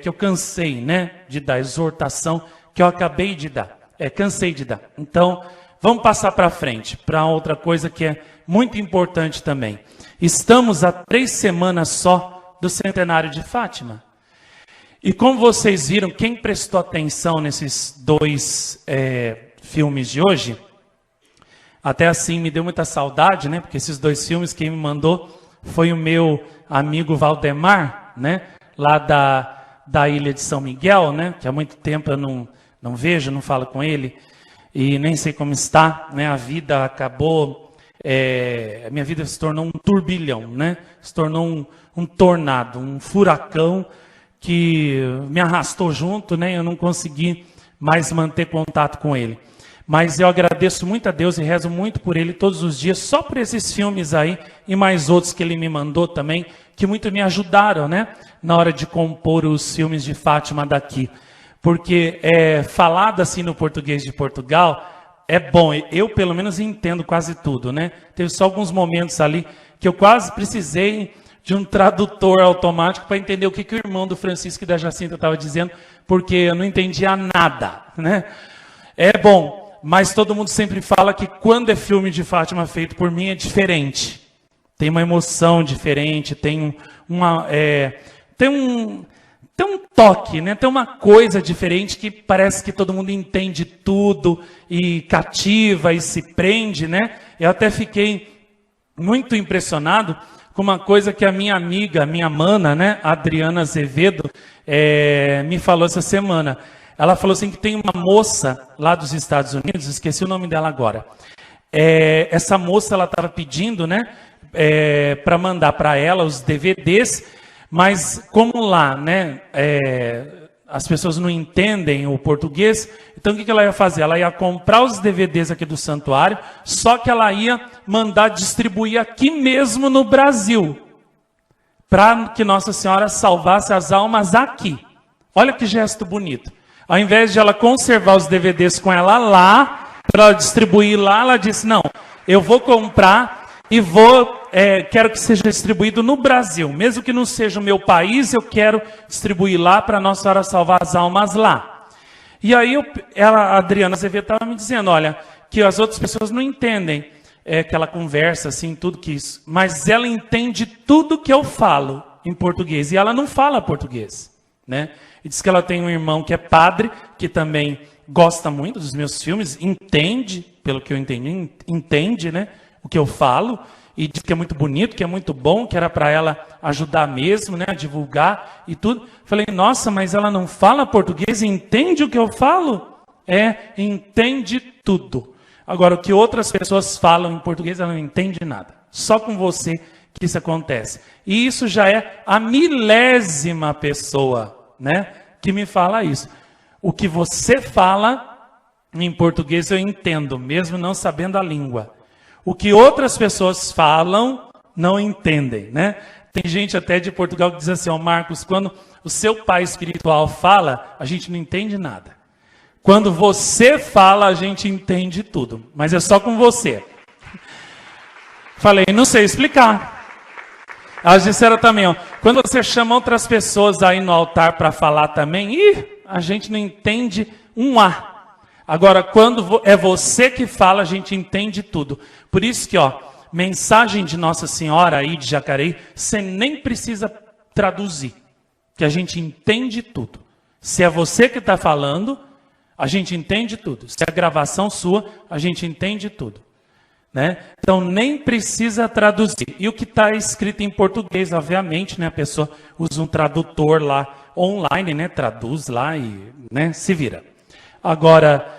[SPEAKER 1] que eu cansei, né, de dar, exortação que eu acabei de dar. Cansei de dar. Então, vamos passar para frente, para outra coisa que é muito importante também. Estamos a 3 semanas só do centenário de Fátima. E como vocês viram, quem prestou atenção nesses 2 filmes de hoje, até assim me deu muita saudade, né? Porque esses 2 filmes quem me mandou foi o meu amigo Valdemar, né? Lá da ilha de São Miguel, né? Que há muito tempo eu não vejo, não falo com ele e nem sei como está, né? A vida acabou, a minha vida se tornou um turbilhão, né? Se tornou um tornado, um furacão que me arrastou junto, né? Eu não consegui mais manter contato com ele. Mas eu agradeço muito a Deus e rezo muito por ele todos os dias, só por esses filmes aí e mais outros que ele me mandou também, que muito me ajudaram, né? Na hora de compor os filmes de Fátima daqui. Porque falado assim no português de Portugal é bom. Eu, pelo menos, entendo quase tudo, né? Teve só alguns momentos ali que eu quase precisei de um tradutor automático para entender o que o irmão do Francisco e da Jacinta estava dizendo, porque eu não entendia nada, né? É bom, mas todo mundo sempre fala que quando é filme de Fátima feito por mim é diferente. Tem uma emoção diferente, tem um toque, né? Tem uma coisa diferente que parece que todo mundo entende tudo e cativa e se prende, né? Eu até fiquei muito impressionado com uma coisa que a minha amiga, minha mana, né, Adriana Azevedo, me falou essa semana. Ela falou assim que tem uma moça lá dos Estados Unidos, esqueci o nome dela agora. Essa moça, ela estava pedindo, né, para mandar para ela os DVDs, mas como lá, né, as pessoas não entendem o português, então o que ela ia fazer? Ela ia comprar os DVDs aqui do santuário, só que ela ia mandar distribuir aqui mesmo no Brasil, para que Nossa Senhora salvasse as almas aqui. Olha que gesto bonito. Ao invés de ela conservar os DVDs com ela lá, para ela distribuir lá, ela disse, não, eu vou comprar e quero que seja distribuído no Brasil. Mesmo que não seja o meu país, eu quero distribuir lá para Nossa Senhora salvar as almas lá. E aí a Adriana Azevedo estava me dizendo, olha, que as outras pessoas não entendem aquela conversa, assim, tudo que isso. Mas ela entende tudo que eu falo em português. E ela não fala português, né? E diz que ela tem um irmão que é padre, que também gosta muito dos meus filmes, entende, pelo que eu entendi, entende, né, o que eu falo, e diz que é muito bonito, que é muito bom, que era para ela ajudar mesmo, né, a divulgar e tudo. Falei, nossa, mas ela não fala português e entende o que eu falo? Entende tudo. Agora, o que outras pessoas falam em português, ela não entende nada. Só com você que isso acontece. E isso já é a 1000ª pessoa, né, que me fala isso. O que você fala em português eu entendo, mesmo não sabendo a língua. O que outras pessoas falam, não entendem, né? Tem gente até de Portugal que diz assim, Marcos, quando o seu pai espiritual fala, a gente não entende nada. Quando você fala, a gente entende tudo. Mas é só com você. Falei, não sei explicar. Elas disseram também, ó, quando você chama outras pessoas aí no altar para falar também, a gente não entende um A. Agora, quando é você que fala, a gente entende tudo. Por isso que, ó, mensagem de Nossa Senhora aí de Jacareí, você nem precisa traduzir, que a gente entende tudo. Se é você que está falando, a gente entende tudo. Se é gravação sua, a gente entende tudo. Né? Então, nem precisa traduzir. E o que está escrito em português, obviamente, né, a pessoa usa um tradutor lá online, né, traduz lá e, né, se vira. Agora,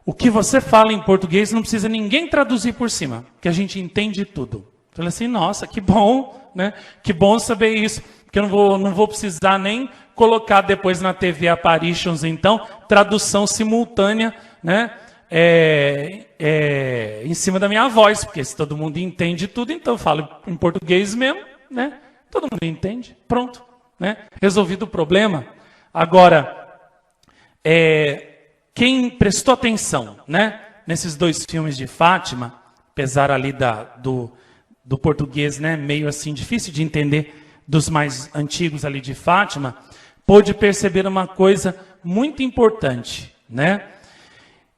[SPEAKER 1] o que você fala em português não precisa ninguém traduzir por cima, que a gente entende tudo. Falei assim, nossa, que bom, né? Que bom saber isso, porque eu não vou precisar nem colocar depois na TV Apparitions, então, tradução simultânea, né? Em cima da minha voz, porque se todo mundo entende tudo, então eu falo em português mesmo, né? Todo mundo entende, pronto, né? Resolvido o problema. Agora, quem prestou atenção, né? Nesses dois filmes de Fátima, apesar ali do português, né? Meio assim difícil de entender dos mais antigos ali de Fátima, pôde perceber uma coisa muito importante, né?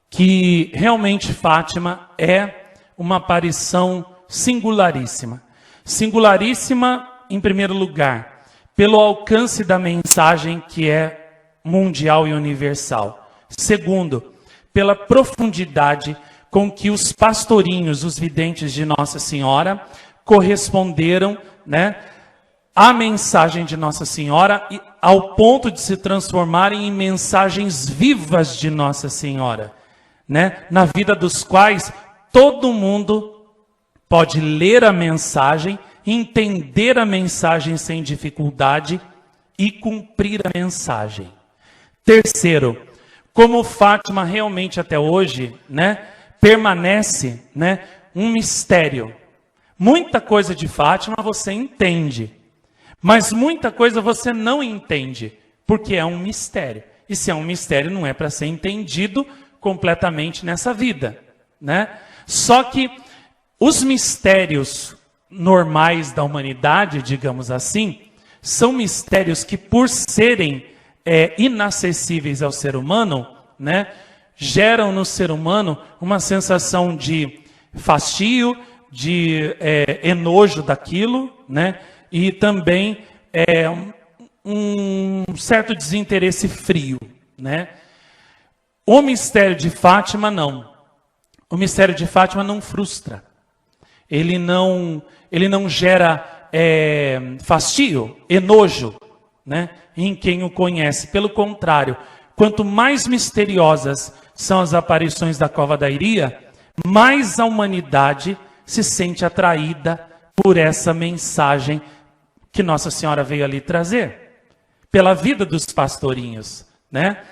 [SPEAKER 1] Que realmente Fátima é uma aparição singularíssima. Singularíssima, em primeiro lugar, pelo alcance da mensagem que é mundial e universal. Segundo, pela profundidade com que os pastorinhos, os videntes de Nossa Senhora, corresponderam, né, à mensagem de Nossa Senhora, ao ponto de se transformarem em mensagens vivas de Nossa Senhora, né, na vida dos quais todo mundo pode ler a mensagem, entender a mensagem sem dificuldade e cumprir a mensagem. Terceiro, como Fátima realmente até hoje, né, permanece, né, um mistério. Muita coisa de Fátima você entende, mas muita coisa você não entende, porque é um mistério. E se é um mistério, não é para ser entendido completamente nessa vida, né? Só que os mistérios normais da humanidade, digamos assim, são mistérios que, por serem inacessíveis ao ser humano, né, geram no ser humano uma sensação de fastio, de enojo daquilo, né, e também um certo desinteresse frio, né? O mistério de Fátima não. O mistério de Fátima não frustra. Ele não gera fastio, enojo, né, em quem o conhece. Pelo contrário, quanto mais misteriosas são as aparições da Cova da Iria, mais a humanidade se sente atraída por essa mensagem que Nossa Senhora veio ali trazer. Pela vida dos pastorinhos, né?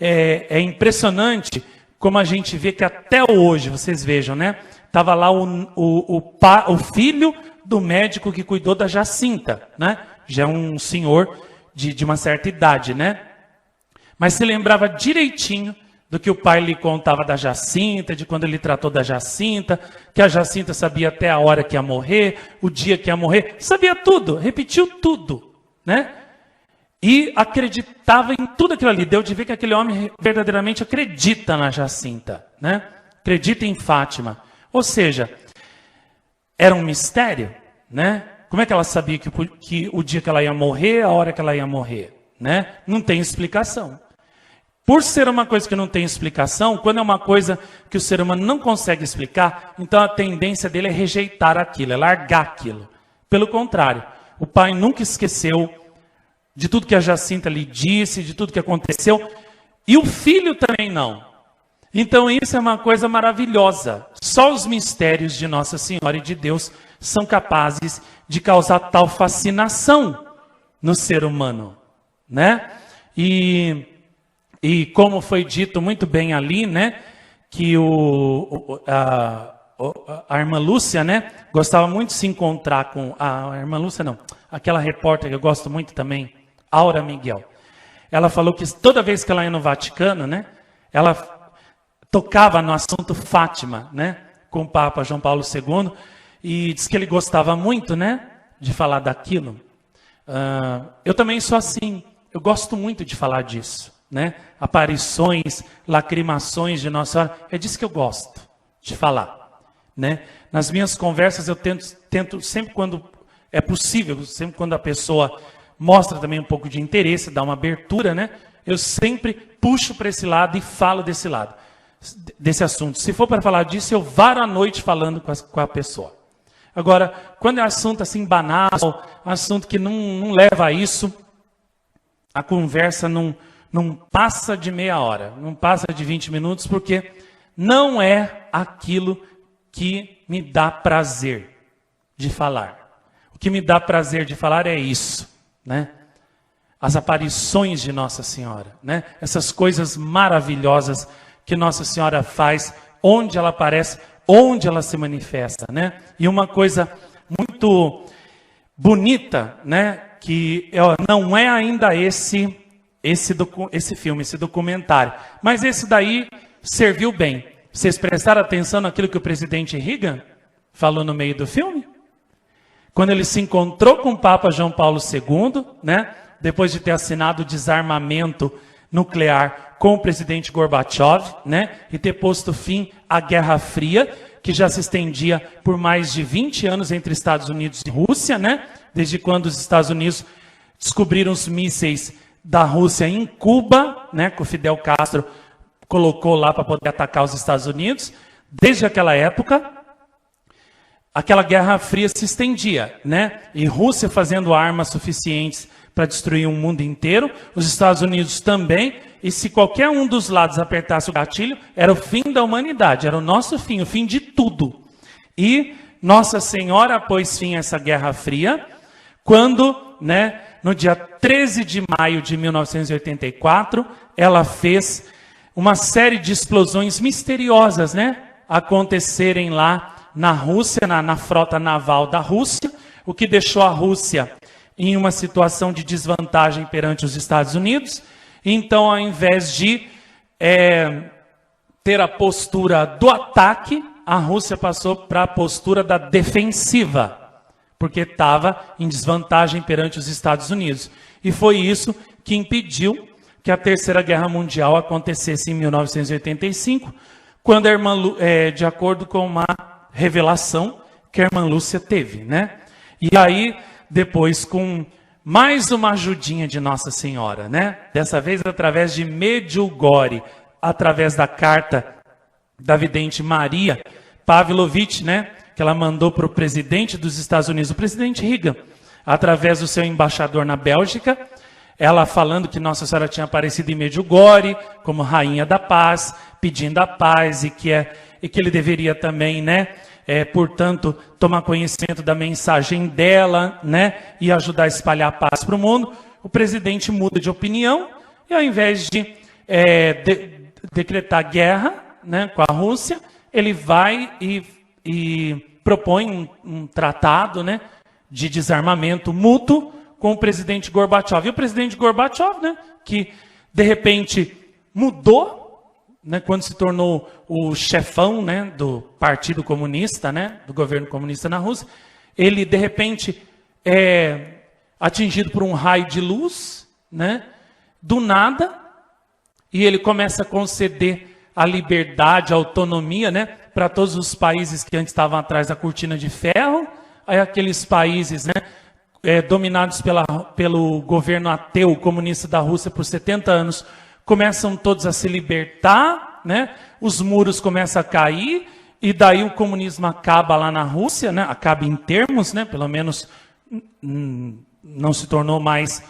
[SPEAKER 1] É impressionante como a gente vê que até hoje, vocês vejam, né? Estava lá o filho do médico que cuidou da Jacinta, né? Já é um senhor de uma certa idade, né? Mas se lembrava direitinho do que o pai lhe contava da Jacinta, de quando ele tratou da Jacinta, que a Jacinta sabia até a hora que ia morrer, o dia que ia morrer, sabia tudo, repetiu tudo, né? E acreditava em tudo aquilo ali. Deu de ver que aquele homem verdadeiramente acredita na Jacinta, né? Acredita em Fátima. Ou seja, era um mistério, né? Como é que ela sabia que o dia que ela ia morrer, a hora que ela ia morrer, né? Não tem explicação. Por ser uma coisa que não tem explicação, quando é uma coisa que o ser humano não consegue explicar, então a tendência dele é rejeitar aquilo, é largar aquilo. Pelo contrário, o pai nunca esqueceu de tudo que a Jacinta lhe disse, de tudo que aconteceu, e o filho também não. Então isso é uma coisa maravilhosa. Só os mistérios de Nossa Senhora e de Deus são capazes de causar tal fascinação no ser humano, né? E como foi dito muito bem ali, né, que a irmã Lúcia, né, gostava muito de se encontrar com a irmã Lúcia, não, aquela repórter que eu gosto muito também, Aura Miguel. Ela falou que toda vez que ela ia no Vaticano, né, ela tocava no assunto Fátima, né, com o Papa João Paulo II, e diz que ele gostava muito, né, de falar daquilo. Eu também sou assim, eu gosto muito de falar disso, né? Aparições, lacrimações de Nossa Senhora, é disso que eu gosto de falar, né? Nas minhas conversas eu tento sempre quando é possível, sempre quando a pessoa mostra também um pouco de interesse, dá uma abertura, né? Eu sempre puxo para esse lado e falo desse lado, desse assunto. Se for para falar disso, eu varo a noite falando com a pessoa. Agora, quando é assunto assim banal, assunto que não leva a isso, a conversa não Não passa de meia hora, não passa de 20 minutos, porque não é aquilo que me dá prazer de falar. O que me dá prazer de falar é isso, né? As aparições de Nossa Senhora, né? Essas coisas maravilhosas que Nossa Senhora faz, onde ela aparece, onde ela se manifesta, né? E uma coisa muito bonita, né? Que não é ainda esse filme, esse documentário, mas esse daí serviu bem. Vocês prestaram atenção naquilo que o presidente Reagan falou no meio do filme? Quando ele se encontrou com o Papa João Paulo II, né? Depois de ter assinado o desarmamento nuclear com o presidente Gorbachev, né? E ter posto fim à Guerra Fria, que já se estendia por mais de 20 anos entre Estados Unidos e Rússia, né? Desde quando os Estados Unidos descobriram os mísseis da Rússia em Cuba, né? Que o Fidel Castro colocou lá para poder atacar os Estados Unidos. Desde aquela época, aquela Guerra Fria se estendia, né? E Rússia fazendo armas suficientes para destruir o mundo inteiro, os Estados Unidos também, e se qualquer um dos lados apertasse o gatilho, era o fim da humanidade, era o nosso fim, o fim de tudo. E Nossa Senhora pôs fim a essa Guerra Fria, quando, né, no dia 13 de maio de 1984, ela fez uma série de explosões misteriosas, né, acontecerem lá na Rússia, na frota naval da Rússia, o que deixou a Rússia em uma situação de desvantagem perante os Estados Unidos. Então, ao invés de ter a postura do ataque, a Rússia passou para a postura da defensiva, porque estava em desvantagem perante os Estados Unidos. E foi isso que impediu que a Terceira Guerra Mundial acontecesse em 1985, quando a irmã, de acordo com uma revelação que a irmã Lúcia teve, né? E aí, depois, com mais uma ajudinha de Nossa Senhora, né? Dessa vez através de Medjugorje, através da carta da vidente Maria Pavlovich, né? Que ela mandou para o presidente dos Estados Unidos, o presidente Reagan, através do seu embaixador na Bélgica, ela falando que Nossa Senhora tinha aparecido em Medjugorje como rainha da paz, pedindo a paz e que ele deveria também, né? Portanto, tomar conhecimento da mensagem dela, né, e ajudar a espalhar a paz para o mundo. O presidente muda de opinião e, ao invés de decretar guerra, né, com a Rússia, ele vai e propõe um tratado, né, de desarmamento mútuo com o presidente Gorbachev. E o presidente Gorbachev, né, que de repente mudou, né, quando se tornou o chefão, né, do Partido Comunista, né, do governo comunista na Rússia, ele de repente é atingido por um raio de luz, né, do nada, e ele começa a conceder a liberdade, a autonomia, né, para todos os países que antes estavam atrás da cortina de ferro, aí aqueles países, né, dominados pelo governo ateu comunista da Rússia por 70 anos, começam todos a se libertar, né? Os muros começam a cair, e daí o comunismo acaba lá na Rússia, né? Acaba em termos, né? Pelo menos não se tornou mais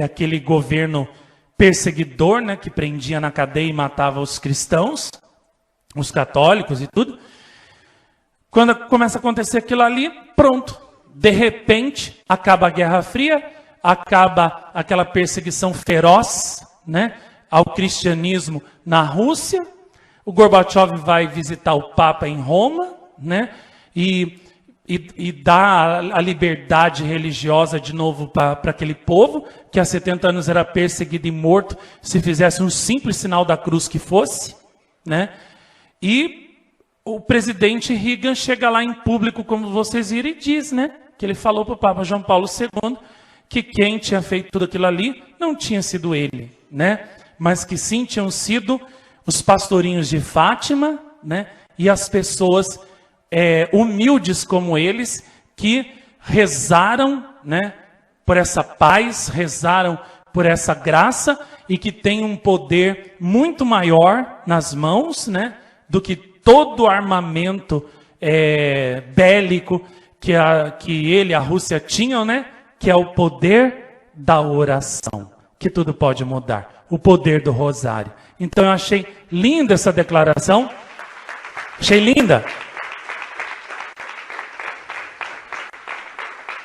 [SPEAKER 1] aquele governo perseguidor, né? Que prendia na cadeia e matava os cristãos, os católicos e tudo. Quando começa a acontecer aquilo ali, pronto. De repente, acaba a Guerra Fria, acaba aquela perseguição feroz, né, ao cristianismo na Rússia. O Gorbachev vai visitar o Papa em Roma, né, e dá a liberdade religiosa de novo para aquele povo, que há 70 anos era perseguido e morto, se fizesse um simples sinal da cruz que fosse, né. E o presidente Reagan chega lá em público, como vocês viram, e diz, né, que ele falou para o Papa João Paulo II que quem tinha feito tudo aquilo ali não tinha sido ele, né, mas que sim tinham sido os pastorinhos de Fátima, né, e as pessoas humildes como eles, que rezaram, né, por essa paz, rezaram por essa graça, e que tem um poder muito maior nas mãos, né, do que todo o armamento bélico que a Rússia tinham, né, que é o poder da oração, que tudo pode mudar. o poder do rosário. Então eu achei linda essa declaração. Achei linda.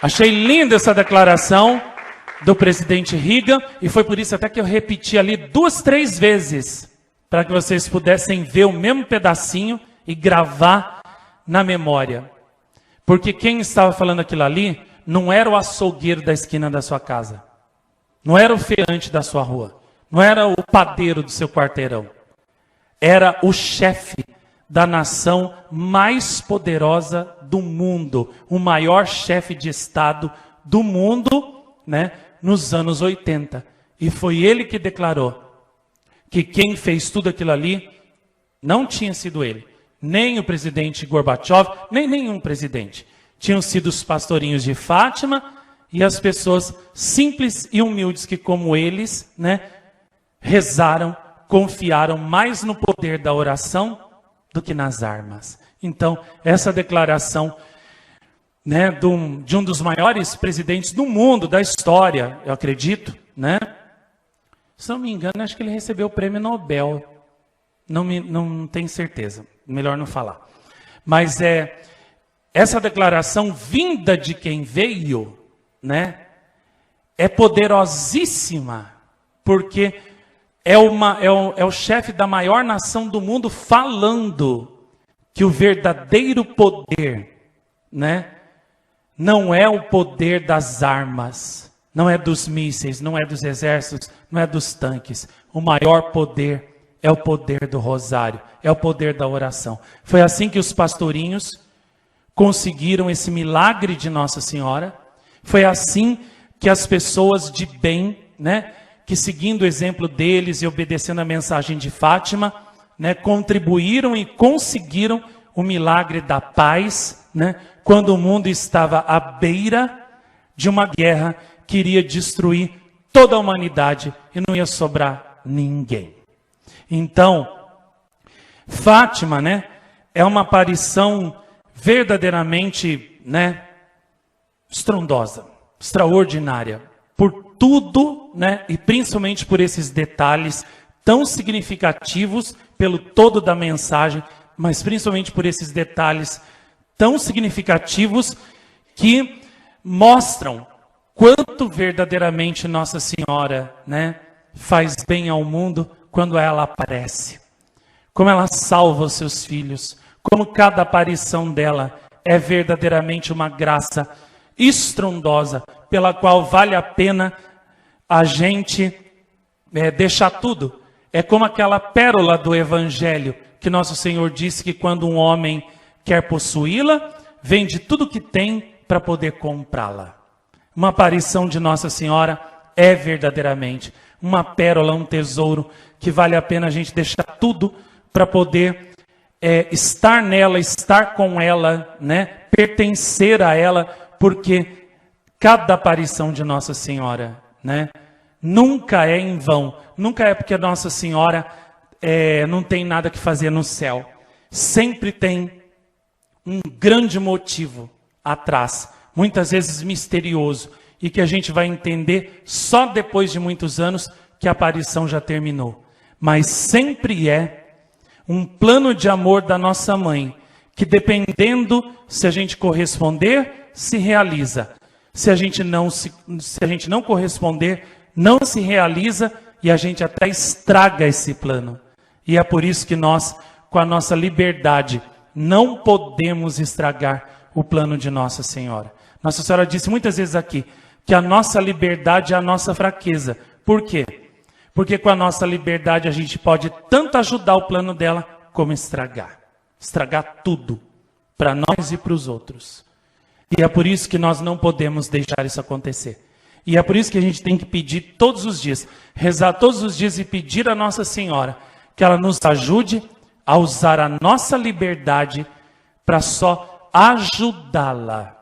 [SPEAKER 1] Achei linda essa declaração do presidente Reagan, e foi por isso até que eu repeti ali 2, 3 vezes, para que vocês pudessem ver o mesmo pedacinho e gravar na memória. Porque quem estava falando aquilo ali não era o açougueiro da esquina da sua casa, não era o feirante da sua rua, não era o padeiro do seu quarteirão, era o chefe da nação mais poderosa do mundo, o maior chefe de Estado do mundo, né, nos anos 80. E foi ele que declarou que quem fez tudo aquilo ali não tinha sido ele, nem o presidente Gorbachev, nem nenhum presidente. Tinham sido os pastorinhos de Fátima e as pessoas simples e humildes que, como eles, né, rezaram, confiaram mais no poder da oração do que nas armas. Então, essa declaração, né, de um dos maiores presidentes do mundo, da história, eu acredito, né? Se não me engano, acho que ele recebeu o prêmio Nobel. Não tenho certeza, melhor não falar. Mas essa declaração vinda de quem veio, né, é poderosíssima, porque é o chefe da maior nação do mundo falando que o verdadeiro poder, né, não é o poder das armas, não é dos mísseis, não é dos exércitos, não é dos tanques. O maior poder é o poder do rosário, é o poder da oração. Foi assim que os pastorinhos conseguiram esse milagre de Nossa Senhora. Foi assim que as pessoas de bem, né, que seguindo o exemplo deles e obedecendo a mensagem de Fátima, né, contribuíram e conseguiram o milagre da paz, né, quando o mundo estava à beira de uma guerra que iria destruir toda a humanidade e não ia sobrar ninguém. Então, Fátima, né, é uma aparição verdadeiramente, né, estrondosa, extraordinária, por tudo, né, e principalmente por esses detalhes tão significativos pelo todo da mensagem, mas principalmente por esses detalhes tão significativos que mostram quanto verdadeiramente Nossa Senhora, né, faz bem ao mundo quando ela aparece. Como ela salva os seus filhos, como cada aparição dela é verdadeiramente uma graça estrondosa, pela qual vale a pena a gente deixar tudo. É como aquela pérola do Evangelho, que Nosso Senhor disse que quando um homem quer possuí-la, vende tudo que tem para poder comprá-la. Uma aparição de Nossa Senhora é verdadeiramente uma pérola, um tesouro, que vale a pena a gente deixar tudo para poder estar nela, estar com ela, né? Pertencer a ela, porque cada aparição de Nossa Senhora, né, nunca é em vão, nunca é porque Nossa Senhora não tem nada que fazer no céu. Sempre tem um grande motivo atrás, muitas vezes misterioso, e que a gente vai entender só depois de muitos anos que a aparição já terminou. Mas sempre é um plano de amor da nossa mãe, que dependendo se a gente corresponder, se realiza. Se a gente não corresponder, não se realiza, e a gente até estraga esse plano. E é por isso que nós, com a nossa liberdade, não podemos estragar o plano de Nossa Senhora. Nossa Senhora disse muitas vezes aqui que a nossa liberdade é a nossa fraqueza. Por quê? Porque com a nossa liberdade a gente pode tanto ajudar o plano dela, como estragar. Estragar tudo, para nós e para os outros. E é por isso que nós não podemos deixar isso acontecer. E é por isso que a gente tem que pedir todos os dias, rezar todos os dias e pedir a Nossa Senhora que ela nos ajude a usar a nossa liberdade para só ajudá-la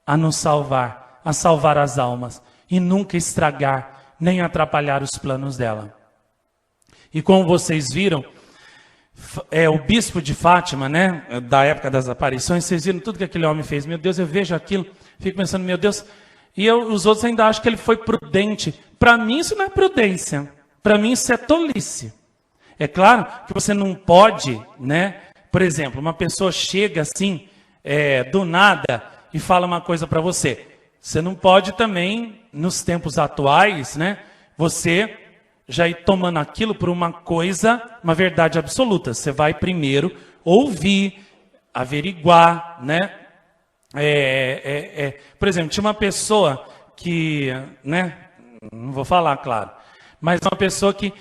[SPEAKER 1] a nos salvar, a salvar as almas e nunca estragar nem atrapalhar os planos dela. E como vocês viram, o bispo de Fátima, né, da época das aparições, vocês viram tudo que aquele homem fez. Meu Deus, eu vejo aquilo, fico pensando, meu Deus, e os outros ainda acham que ele foi prudente. Para mim isso não é prudência. Para mim isso é tolice. É claro que você não pode, né? Por exemplo, uma pessoa chega assim, do nada, e fala uma coisa para você. Você não pode também, nos tempos atuais, né? Você já ir tomando aquilo por uma coisa, uma verdade absoluta. Você vai primeiro ouvir, averiguar, né? Por exemplo, tinha uma pessoa que, né? Não vou falar, claro, mas uma pessoa que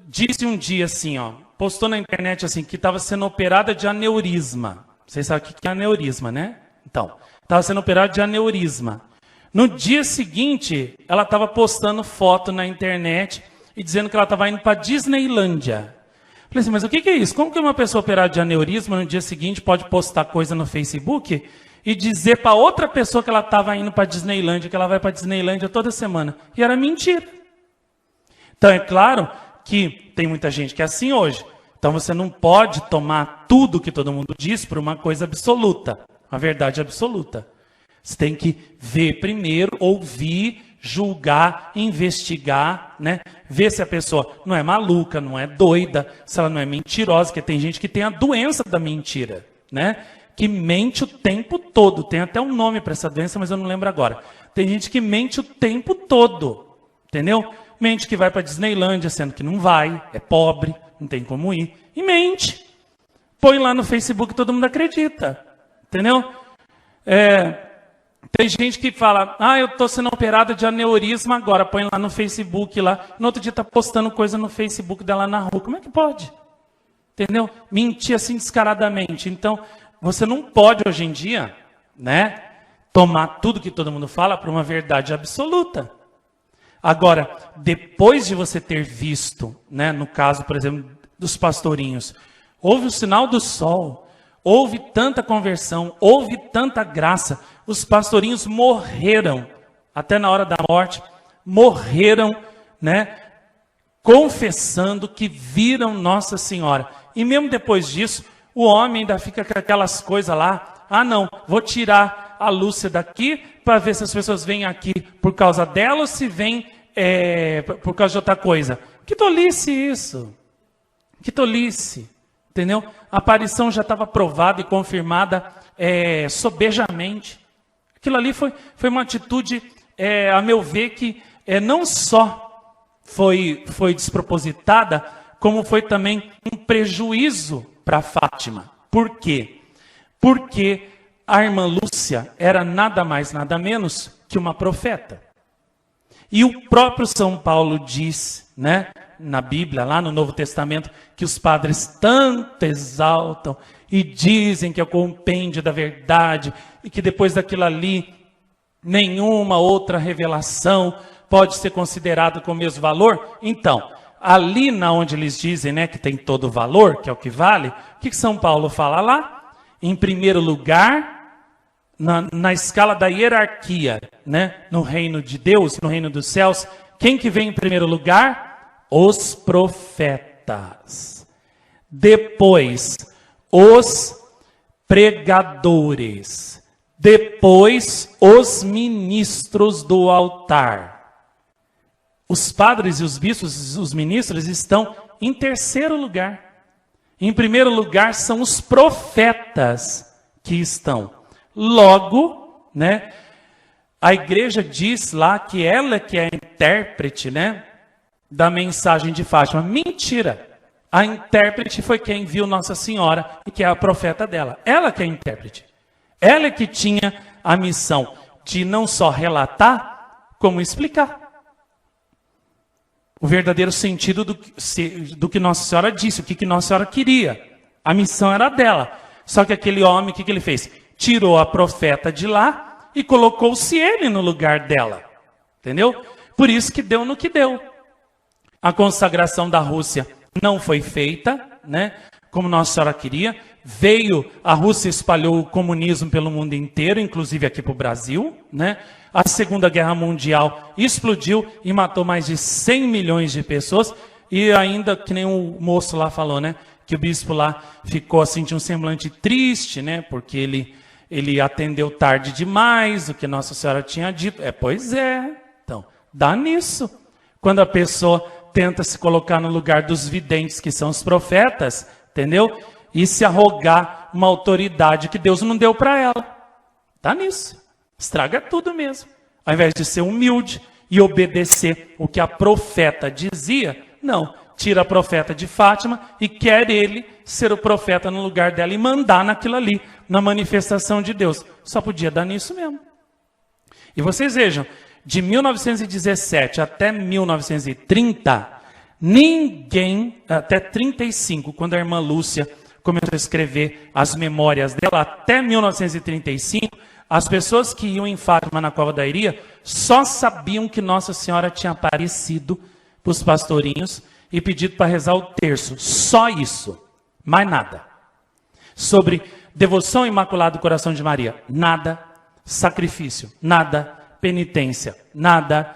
[SPEAKER 1] disse um dia assim, ó, postou na internet assim, que estava sendo operada de aneurisma. Vocês sabem o que é aneurisma, né? Então, estava sendo operada de aneurisma. No dia seguinte, ela estava postando foto na internet e dizendo que ela estava indo para Disneylândia. Falei assim, mas o que é isso? Como que uma pessoa operada de aneurisma no dia seguinte pode postar coisa no Facebook e dizer para outra pessoa que ela estava indo para Disneylândia, que ela vai para Disneylândia toda semana? E era mentira. Então, é claro que tem muita gente que é assim hoje. Então, você não pode tomar tudo que todo mundo diz por uma coisa absoluta, uma verdade absoluta. Você tem que ver primeiro, ouvir, julgar, investigar, né? Ver se a pessoa não é maluca, não é doida, se ela não é mentirosa, porque tem gente que tem a doença da mentira, né? Que mente o tempo todo. Tem até um nome para essa doença, mas eu não lembro agora. Tem gente que mente o tempo todo, entendeu? Mente que vai para Disneylândia, sendo que não vai, é pobre, não tem como ir. E mente. Põe lá no Facebook, todo mundo acredita, entendeu? Tem gente que fala, eu estou sendo operada de aneurisma agora, põe lá no Facebook, lá. No outro dia está postando coisa no Facebook dela na rua. Como é que pode? Entendeu? Mentir assim descaradamente. Então, você não pode hoje em dia, né, tomar tudo que todo mundo fala por uma verdade absoluta. Agora, depois de você ter visto, né, no caso, por exemplo, dos pastorinhos, houve o sinal do sol, houve tanta conversão, houve tanta graça, os pastorinhos morreram, até na hora da morte, morreram, né, confessando que viram Nossa Senhora. E mesmo depois disso, o homem ainda fica com aquelas coisas lá, não, vou tirar a Lúcia daqui para ver se as pessoas vêm aqui por causa dela ou se vêm por causa de outra coisa. Que tolice isso! Que tolice! Entendeu? A aparição já estava provada e confirmada sobejamente. Aquilo ali foi uma atitude, a meu ver, que não só foi despropositada, como foi também um prejuízo para Fátima. Por quê? Porque a irmã Lúcia era nada mais, nada menos que uma profeta. E o próprio São Paulo diz, né, na Bíblia, lá no Novo Testamento, que os padres tanto exaltam e dizem que é o compêndio da verdade e que depois daquilo ali, nenhuma outra revelação pode ser considerada com o mesmo valor. Então, ali na onde eles dizem, né, que tem todo o valor, que é o que vale, o que São Paulo fala lá? Em primeiro lugar, na escala da hierarquia, né, no reino de Deus, no reino dos céus, quem que vem em primeiro lugar? Os profetas. Depois, os pregadores. Depois, os ministros do altar. Os padres e os bispos, os ministros estão em terceiro lugar. Em primeiro lugar são os profetas que estão. Logo, né, a igreja diz lá que ela que é a intérprete, né, da mensagem de Fátima. Mentira! A intérprete foi quem viu Nossa Senhora e que é a profeta dela. Ela que é a intérprete. Ela que tinha a missão de não só relatar, como explicar. O verdadeiro sentido do que Nossa Senhora disse, o que Nossa Senhora queria. A missão era dela. Só que aquele homem, o que ele fez? Tirou a profeta de lá e colocou-se ele no lugar dela. Entendeu? Por isso que deu no que deu. A consagração da Rússia não foi feita, né, como Nossa Senhora queria. A Rússia espalhou o comunismo pelo mundo inteiro, inclusive aqui para o Brasil, né? A Segunda Guerra Mundial explodiu e matou mais de 100 milhões de pessoas. E ainda, que nem o moço lá falou, né? Que o bispo lá ficou assim, de um semblante triste, né? Porque ele atendeu tarde demais o que Nossa Senhora tinha dito. Pois é. Então, dá nisso. Quando a pessoa tenta se colocar no lugar dos videntes, que são os profetas, entendeu? E se arrogar uma autoridade que Deus não deu para ela. Tá nisso. Estraga tudo mesmo. Ao invés de ser humilde e obedecer o que a profeta dizia, não. Tira a profeta de Fátima e quer ele ser o profeta no lugar dela e mandar naquilo ali, na manifestação de Deus. Só podia dar nisso mesmo. E vocês vejam, de 1917 até 1930, ninguém, até 35, quando a irmã Lúcia começou a escrever as memórias dela, até 1935, as pessoas que iam em Fátima, na Cova da Iria, só sabiam que Nossa Senhora tinha aparecido para os pastorinhos e pedido para rezar o terço. Só isso. Mais nada. Sobre devoção ao Imaculado Coração de Maria, nada. Sacrifício, nada. Penitência, nada.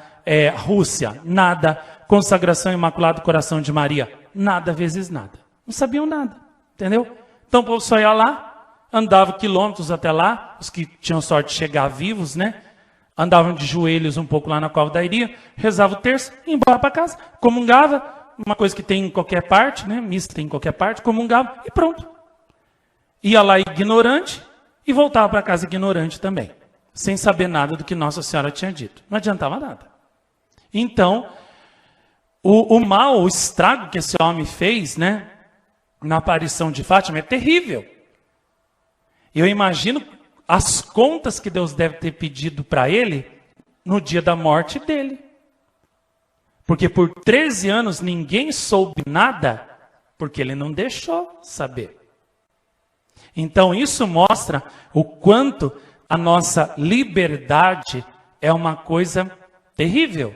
[SPEAKER 1] Rússia, nada. Consagração ao Imaculado Coração de Maria, nada vezes nada. Não sabiam nada. Entendeu? Então o povo só ia lá, andava quilômetros até lá, os que tinham sorte de chegar vivos, né? Andavam de joelhos um pouco lá na Cova da Iria, rezava o terço, ia embora para casa, comungava, uma coisa que tem em qualquer parte, né? Missa tem em qualquer parte, comungava e pronto. Ia lá ignorante e voltava para casa ignorante também, sem saber nada do que Nossa Senhora tinha dito. Não adiantava nada. Então, o mal, o estrago que esse homem fez, né? Na aparição de Fátima é terrível. Eu imagino as contas que Deus deve ter pedido para ele no dia da morte dele. Porque por 13 anos ninguém soube nada, porque ele não deixou saber. Então isso mostra o quanto a nossa liberdade é uma coisa terrível.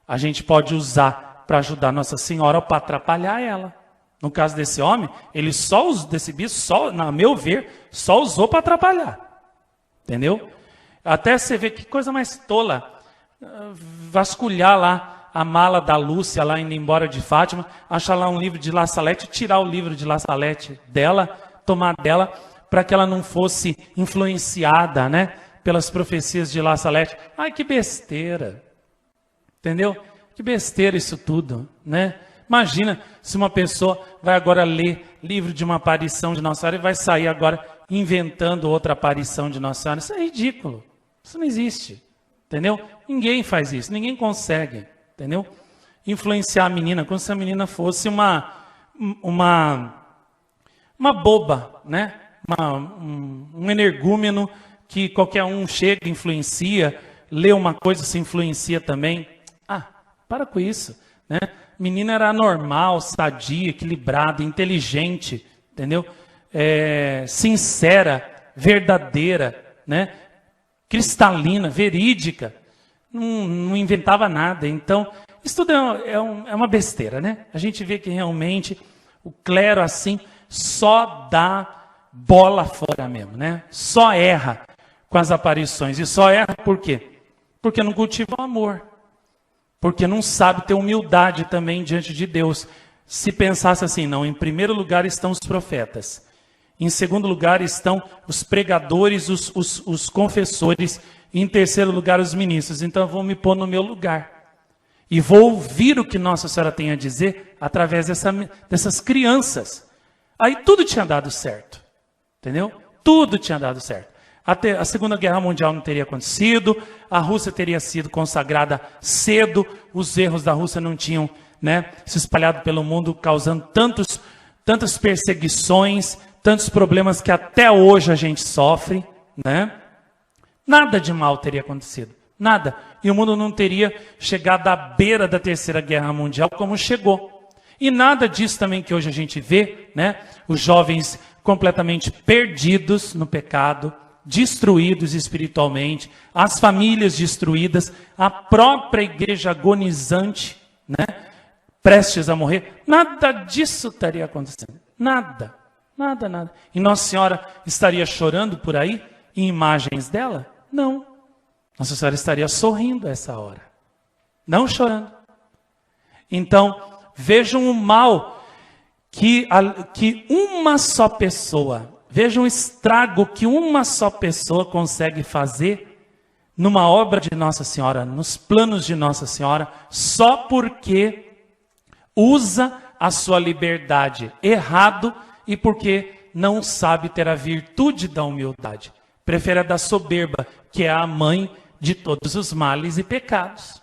[SPEAKER 1] A gente pode usar para ajudar Nossa Senhora ou para atrapalhar ela. No caso desse homem, ele só usou, desse bispo, só, na meu ver, só usou para atrapalhar. Entendeu? Até você vê que coisa mais tola. Vasculhar lá a mala da Lúcia, lá indo embora de Fátima, achar lá um livro de La Salette, tirar o livro de La Salette dela, tomar dela, para que ela não fosse influenciada, né, pelas profecias de La Salette. Ai, que besteira. Entendeu? Que besteira isso tudo, né? Imagina se uma pessoa vai agora ler livro de uma aparição de Nossa Senhora e vai sair agora inventando outra aparição de Nossa Senhora. Isso é ridículo. Isso não existe. Entendeu? Ninguém faz isso. Ninguém consegue. Entendeu? Influenciar a menina como se a menina fosse uma boba, né? Um energúmeno que qualquer um chega, influencia, lê uma coisa, se influencia também. Ah, para com isso, né? Menina era normal, sadia, equilibrada, inteligente, entendeu? Sincera, verdadeira, né? Cristalina, verídica, não inventava nada. Então, isso tudo é uma besteira, né? A gente vê que realmente o clero assim só dá bola fora mesmo, né? Só erra com as aparições. E só erra por quê? Porque não cultiva o amor. Porque não sabe ter humildade também diante de Deus. Se pensasse assim, não, em primeiro lugar estão os profetas. Em segundo lugar estão os pregadores, os confessores. E em terceiro lugar os ministros. Então eu vou me pôr no meu lugar. E vou ouvir o que Nossa Senhora tem a dizer através dessas crianças. Aí tudo tinha dado certo. Entendeu? Tudo tinha dado certo. A Segunda Guerra Mundial não teria acontecido, a Rússia teria sido consagrada cedo, os erros da Rússia não tinham, né, se espalhado pelo mundo, causando tantas perseguições, tantos problemas que até hoje a gente sofre, né? Nada de mal teria acontecido, nada. E o mundo não teria chegado à beira da Terceira Guerra Mundial como chegou. E nada disso também que hoje a gente vê, né? Os jovens completamente perdidos no pecado, destruídos espiritualmente, as famílias destruídas, a própria igreja agonizante, né? Prestes a morrer. Nada disso estaria acontecendo. Nada, nada, nada. E Nossa Senhora estaria chorando por aí, em imagens dela? Não. Nossa Senhora estaria sorrindo a essa hora, não chorando. Então, vejam o mal que uma só pessoa, vejam o estrago que uma só pessoa consegue fazer numa obra de Nossa Senhora, nos planos de Nossa Senhora, só porque usa a sua liberdade errado e porque não sabe ter a virtude da humildade. Prefere a da soberba, que é a mãe de todos os males e pecados.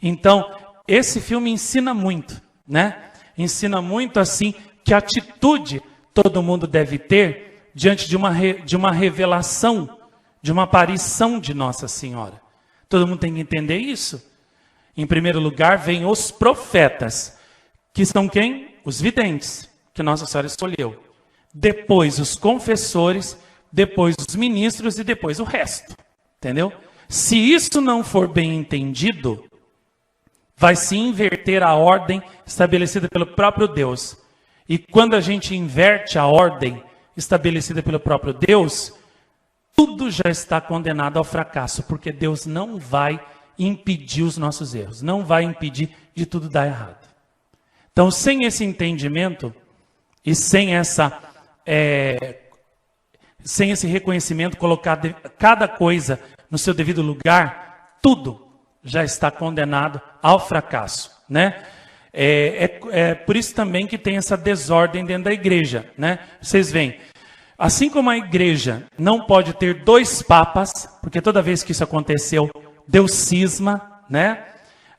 [SPEAKER 1] Então, esse filme ensina muito, né? Ensina muito, assim, que atitude todo mundo deve ter diante de uma revelação, de uma aparição de Nossa Senhora. Todo mundo tem que entender isso. Em primeiro lugar, vem os profetas, que são quem? Os videntes, que Nossa Senhora escolheu. Depois os confessores, depois os ministros e depois o resto. Entendeu? Se isso não for bem entendido, vai se inverter a ordem estabelecida pelo próprio Deus. E quando a gente inverte a ordem estabelecida pelo próprio Deus, tudo já está condenado ao fracasso, porque Deus não vai impedir os nossos erros, não vai impedir de tudo dar errado. Então, sem esse entendimento e sem esse reconhecimento, colocar cada coisa no seu devido lugar, tudo já está condenado ao fracasso, né? É por isso também que tem essa desordem dentro da igreja, né? Vocês veem, assim como a igreja não pode ter 2 papas, porque toda vez que isso aconteceu, deu cisma, né?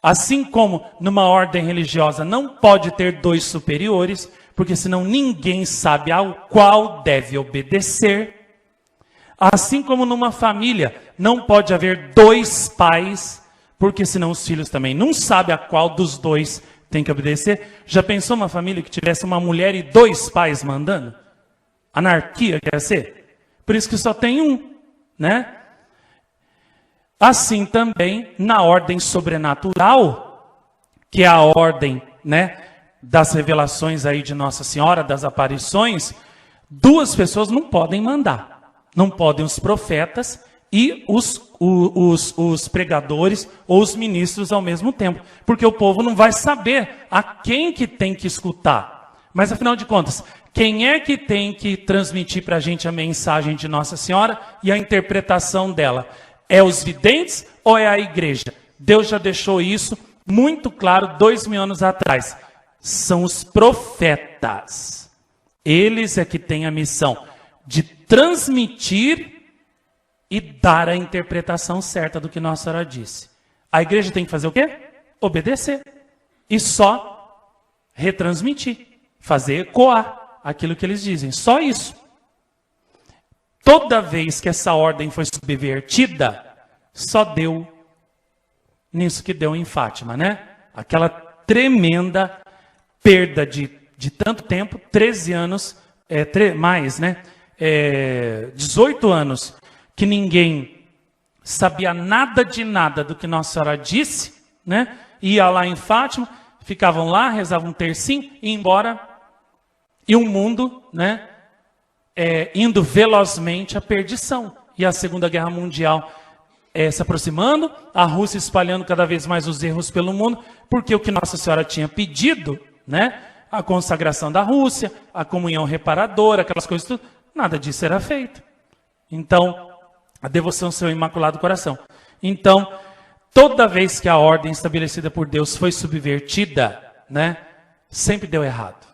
[SPEAKER 1] Assim como numa ordem religiosa não pode ter 2 superiores, porque senão ninguém sabe ao qual deve obedecer. Assim como numa família não pode haver 2 pais, porque senão os filhos também não sabem a qual dos 2 tem que obedecer. Já pensou uma família que tivesse uma mulher e 2 pais mandando? Anarquia quer ser? Por isso que só tem um, né? Assim também na ordem sobrenatural, que é a ordem, né, das revelações aí de Nossa Senhora, das aparições, 2 pessoas não podem mandar. Não podem os profetas e os pregadores ou os ministros ao mesmo tempo. Porque o povo não vai saber a quem que tem que escutar. Mas afinal de contas, quem é que tem que transmitir para a gente a mensagem de Nossa Senhora e a interpretação dela? É os videntes ou é a igreja? Deus já deixou isso muito claro 2000 anos atrás. São os profetas. Eles é que têm a missão de transmitir e dar a interpretação certa do que Nossa Senhora disse. A igreja tem que fazer o quê? Obedecer. E só retransmitir. Fazer ecoar aquilo que eles dizem. Só isso. Toda vez que essa ordem foi subvertida, só deu nisso que deu em Fátima, né? Aquela tremenda perda de tanto tempo, 13 anos, mais, né? 18 anos, que ninguém sabia nada de nada do que Nossa Senhora disse, né? Ia lá em Fátima, ficavam lá, rezavam um tercinho, e ia embora. E um mundo, né? Indo velozmente à perdição. E a Segunda Guerra Mundial se aproximando, a Rússia espalhando cada vez mais os erros pelo mundo, porque o que Nossa Senhora tinha pedido, né? A consagração da Rússia, a comunhão reparadora, aquelas coisas tudo, nada disso era feito. Então, a devoção ao seu Imaculado Coração. Então, toda vez que a ordem estabelecida por Deus foi subvertida, né? Sempre deu errado.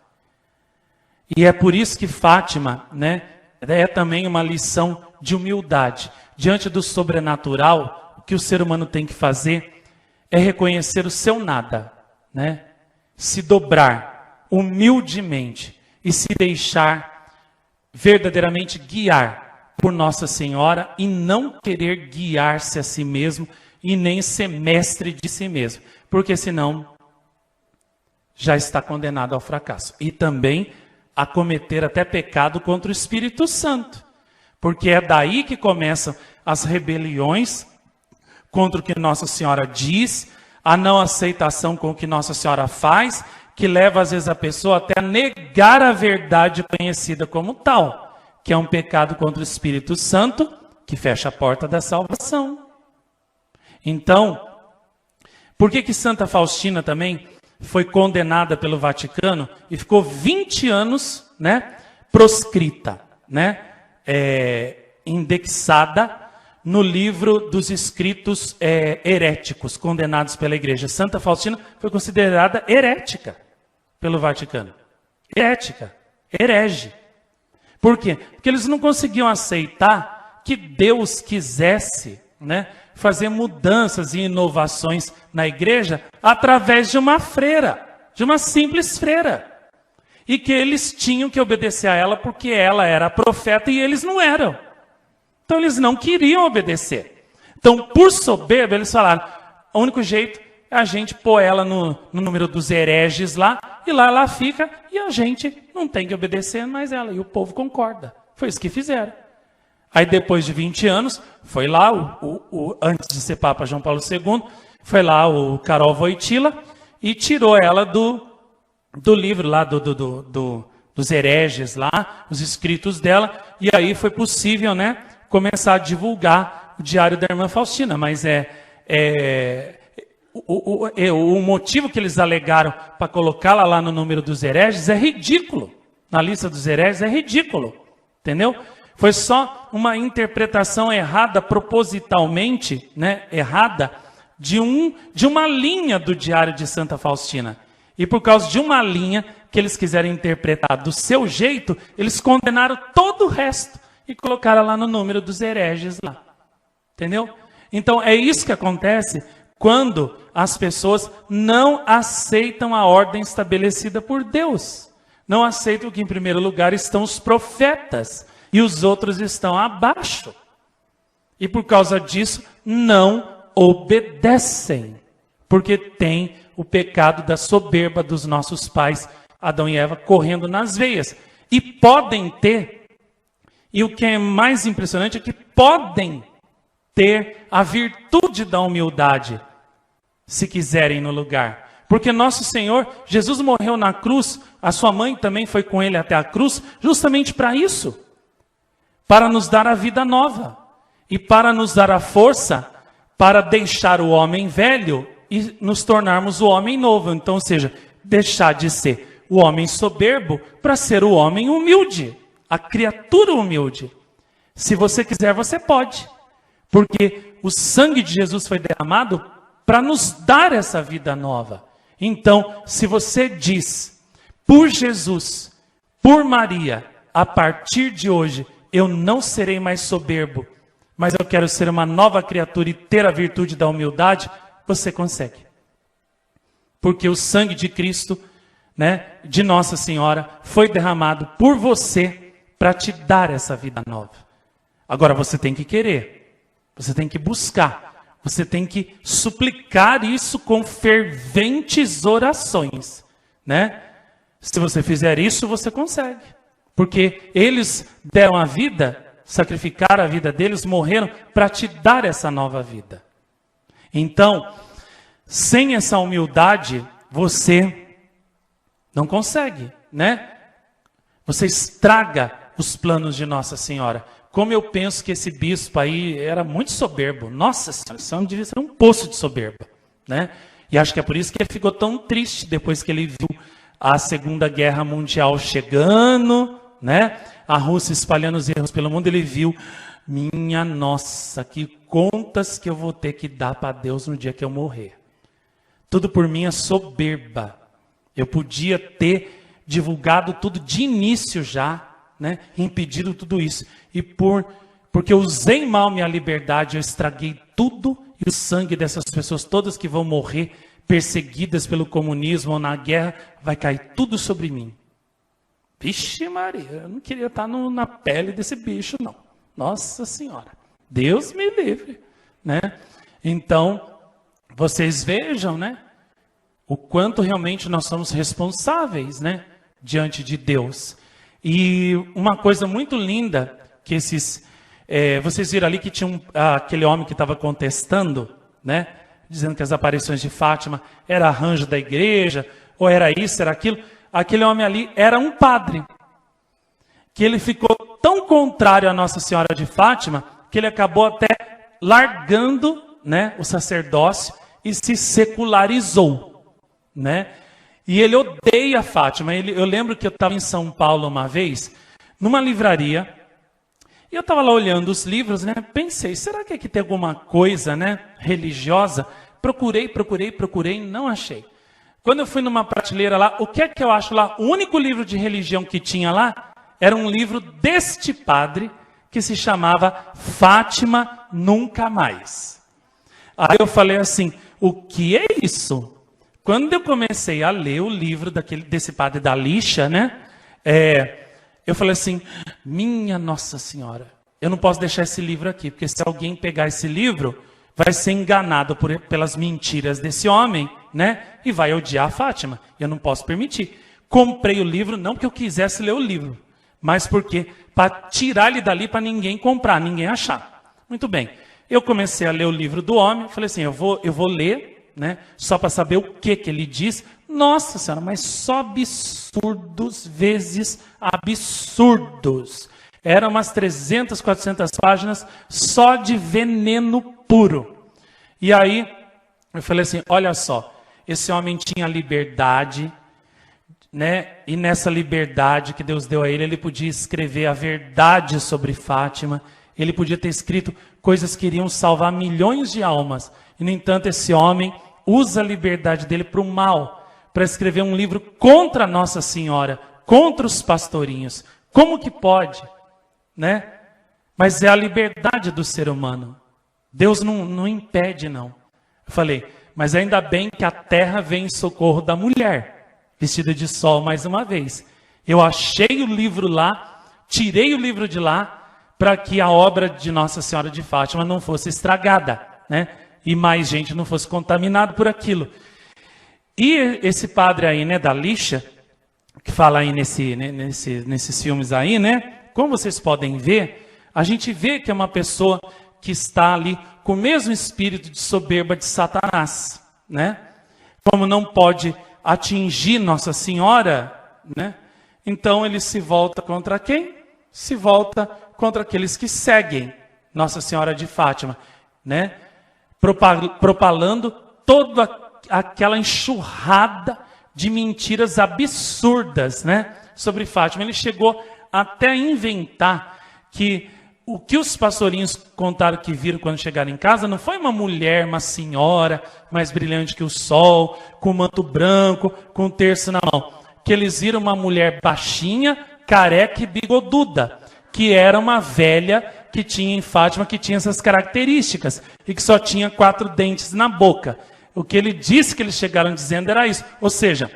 [SPEAKER 1] E é por isso que Fátima, né, é também uma lição de humildade. Diante do sobrenatural, o que o ser humano tem que fazer é reconhecer o seu nada, né? Se dobrar humildemente e se deixar verdadeiramente guiar por Nossa Senhora e não querer guiar-se a si mesmo e nem ser mestre de si mesmo, porque senão já está condenado ao fracasso. E também a cometer até pecado contra o Espírito Santo. Porque é daí que começam as rebeliões contra o que Nossa Senhora diz, a não aceitação com o que Nossa Senhora faz, que leva às vezes a pessoa até a negar a verdade conhecida como tal, que é um pecado contra o Espírito Santo, que fecha a porta da salvação. Então, por que Santa Faustina também foi condenada pelo Vaticano e ficou 20 anos, né, proscrita, né, indexada, no livro dos escritos heréticos, condenados pela igreja. Santa Faustina foi considerada herética pelo Vaticano. Herética, herege. Por quê? Porque eles não conseguiam aceitar que Deus quisesse, né, fazer mudanças e inovações na igreja através de uma freira, de uma simples freira. E que eles tinham que obedecer a ela porque ela era profeta e eles não eram. Então eles não queriam obedecer. Então, por soberba, eles falaram, o único jeito é a gente pôr ela no número dos hereges lá, e lá ela fica, e a gente não tem que obedecer mais ela. E o povo concorda. Foi isso que fizeram. Aí depois de 20 anos, foi lá, antes de ser Papa João Paulo II, foi lá o Karol Wojtyła e tirou ela do livro lá, dos hereges lá, os escritos dela, e aí foi possível, né, começar a divulgar o Diário da Irmã Faustina. Mas o motivo que eles alegaram para colocá-la lá no número dos hereges é ridículo. Na lista dos hereges é ridículo, entendeu? Foi só uma interpretação errada, propositalmente, né, errada, de uma linha do Diário de Santa Faustina. E por causa de uma linha que eles quiseram interpretar do seu jeito, eles condenaram todo o resto e colocaram lá no número dos hereges lá. Entendeu? Então é isso que acontece quando as pessoas não aceitam a ordem estabelecida por Deus. Não aceitam que em primeiro lugar estão os profetas e os outros estão abaixo. E por causa disso não obedecem. Porque tem o pecado da soberba dos nossos pais, Adão e Eva, correndo nas veias. E podem ter, e o que é mais impressionante é que podem ter a virtude da humildade, se quiserem no lugar. Porque nosso Senhor, Jesus morreu na cruz, a sua mãe também foi com ele até a cruz, justamente para isso. Para nos dar a vida nova. E para nos dar a força para deixar o homem velho e nos tornarmos o homem novo. Então, ou seja, deixar de ser o homem soberbo para ser o homem humilde, a criatura humilde. Se você quiser, você pode. Porque o sangue de Jesus foi derramado para nos dar essa vida nova. Então, se você diz, por Jesus, por Maria, a partir de hoje, eu não serei mais soberbo, mas eu quero ser uma nova criatura e ter a virtude da humildade, você consegue. Porque o sangue de Cristo, né, de Nossa Senhora, foi derramado por você para te dar essa vida nova. Agora você tem que querer, você tem que buscar, você tem que suplicar isso com ferventes orações, né? Se você fizer isso, você consegue. Porque eles deram a vida, sacrificaram a vida deles, morreram para te dar essa nova vida. Então, sem essa humildade, você não consegue, né? Você estraga os planos de Nossa Senhora. Como eu penso que esse bispo aí era muito soberbo. Nossa Senhora, isso não devia ser um poço de soberba, né? E acho que é por isso que ele ficou tão triste depois que ele viu a Segunda Guerra Mundial chegando, né? A Rússia espalhando os erros pelo mundo. Ele viu, minha nossa, que contas que eu vou ter que dar para Deus no dia que eu morrer. Tudo por minha soberba. Eu podia ter divulgado tudo de início já, né? Impedido tudo isso. E porque eu usei mal minha liberdade, eu estraguei tudo, e o sangue dessas pessoas todas que vão morrer perseguidas pelo comunismo ou na guerra, vai cair tudo sobre mim. Vixe Maria, eu não queria estar na pele desse bicho, não. Nossa Senhora, Deus me livre, né? Então, vocês vejam, né? O quanto realmente nós somos responsáveis, né? Diante de Deus. E uma coisa muito linda, que vocês viram ali que tinha aquele homem que estava contestando, né? Dizendo que as aparições de Fátima era arranjo da igreja, ou era isso, era aquilo. Aquele homem ali era um padre, que ele ficou tão contrário a Nossa Senhora de Fátima, que ele acabou até largando, né, o sacerdócio e se secularizou, né? E ele odeia Fátima. Eu lembro que eu estava em São Paulo uma vez, numa livraria, E eu estava lá olhando os livros, né? Pensei, será que aqui tem alguma coisa, né, religiosa? Procurei, não achei. Quando eu fui numa prateleira lá, o que é que eu acho lá? O único livro de religião que tinha lá era um livro deste padre que se chamava Fátima Nunca Mais. Aí eu falei assim, o que é isso? Quando eu comecei a ler o livro desse padre da lixa, né? Eu falei assim, minha Nossa Senhora, eu não posso deixar esse livro aqui, porque se alguém pegar esse livro, vai ser enganado pelas mentiras desse homem, né? E vai odiar a Fátima. Eu não posso permitir. Comprei o livro, não porque eu quisesse ler o livro, mas porque para tirar ele dali para ninguém comprar, ninguém achar. Muito bem. Eu comecei a ler o livro do homem, falei assim, eu vou ler, né? Só para saber o que ele diz. Nossa Senhora, mas só absurdos vezes absurdos. Eram umas 300, 400 páginas só de veneno puro. E aí, eu falei assim, olha só, esse homem tinha liberdade, né? E nessa liberdade que Deus deu a ele podia escrever a verdade sobre Fátima, ele podia ter escrito coisas que iriam salvar milhões de almas. E, no entanto, esse homem usa a liberdade dele para o mal, para escrever um livro contra Nossa Senhora, contra os pastorinhos. Como que pode? Né? Mas é a liberdade do ser humano. Deus não impede, não. Eu falei, mas ainda bem que a terra vem em socorro da mulher, vestida de sol mais uma vez. Eu achei o livro lá, tirei o livro de lá, para que a obra de Nossa Senhora de Fátima não fosse estragada, né? E mais gente não fosse contaminada por aquilo. E esse padre aí, né, da lixa, que fala aí nesses filmes aí, né? Como vocês podem ver, a gente vê que é uma pessoa que está ali com o mesmo espírito de soberba de Satanás, né? Como não pode atingir Nossa Senhora, né? Então ele se volta contra quem? Se volta contra aqueles que seguem Nossa Senhora de Fátima, né? Propalando toda aquela enxurrada de mentiras absurdas, né, sobre Fátima. Ele chegou até a inventar que o que os pastorinhos contaram que viram quando chegaram em casa não foi uma mulher, uma senhora mais brilhante que o sol, com manto branco, com um terço na mão. Que eles viram uma mulher baixinha, careca e bigoduda, que era uma velha que tinha em Fátima, que tinha essas características, e que só tinha 4 dentes na boca. O que ele disse que eles chegaram dizendo era isso. Ou seja,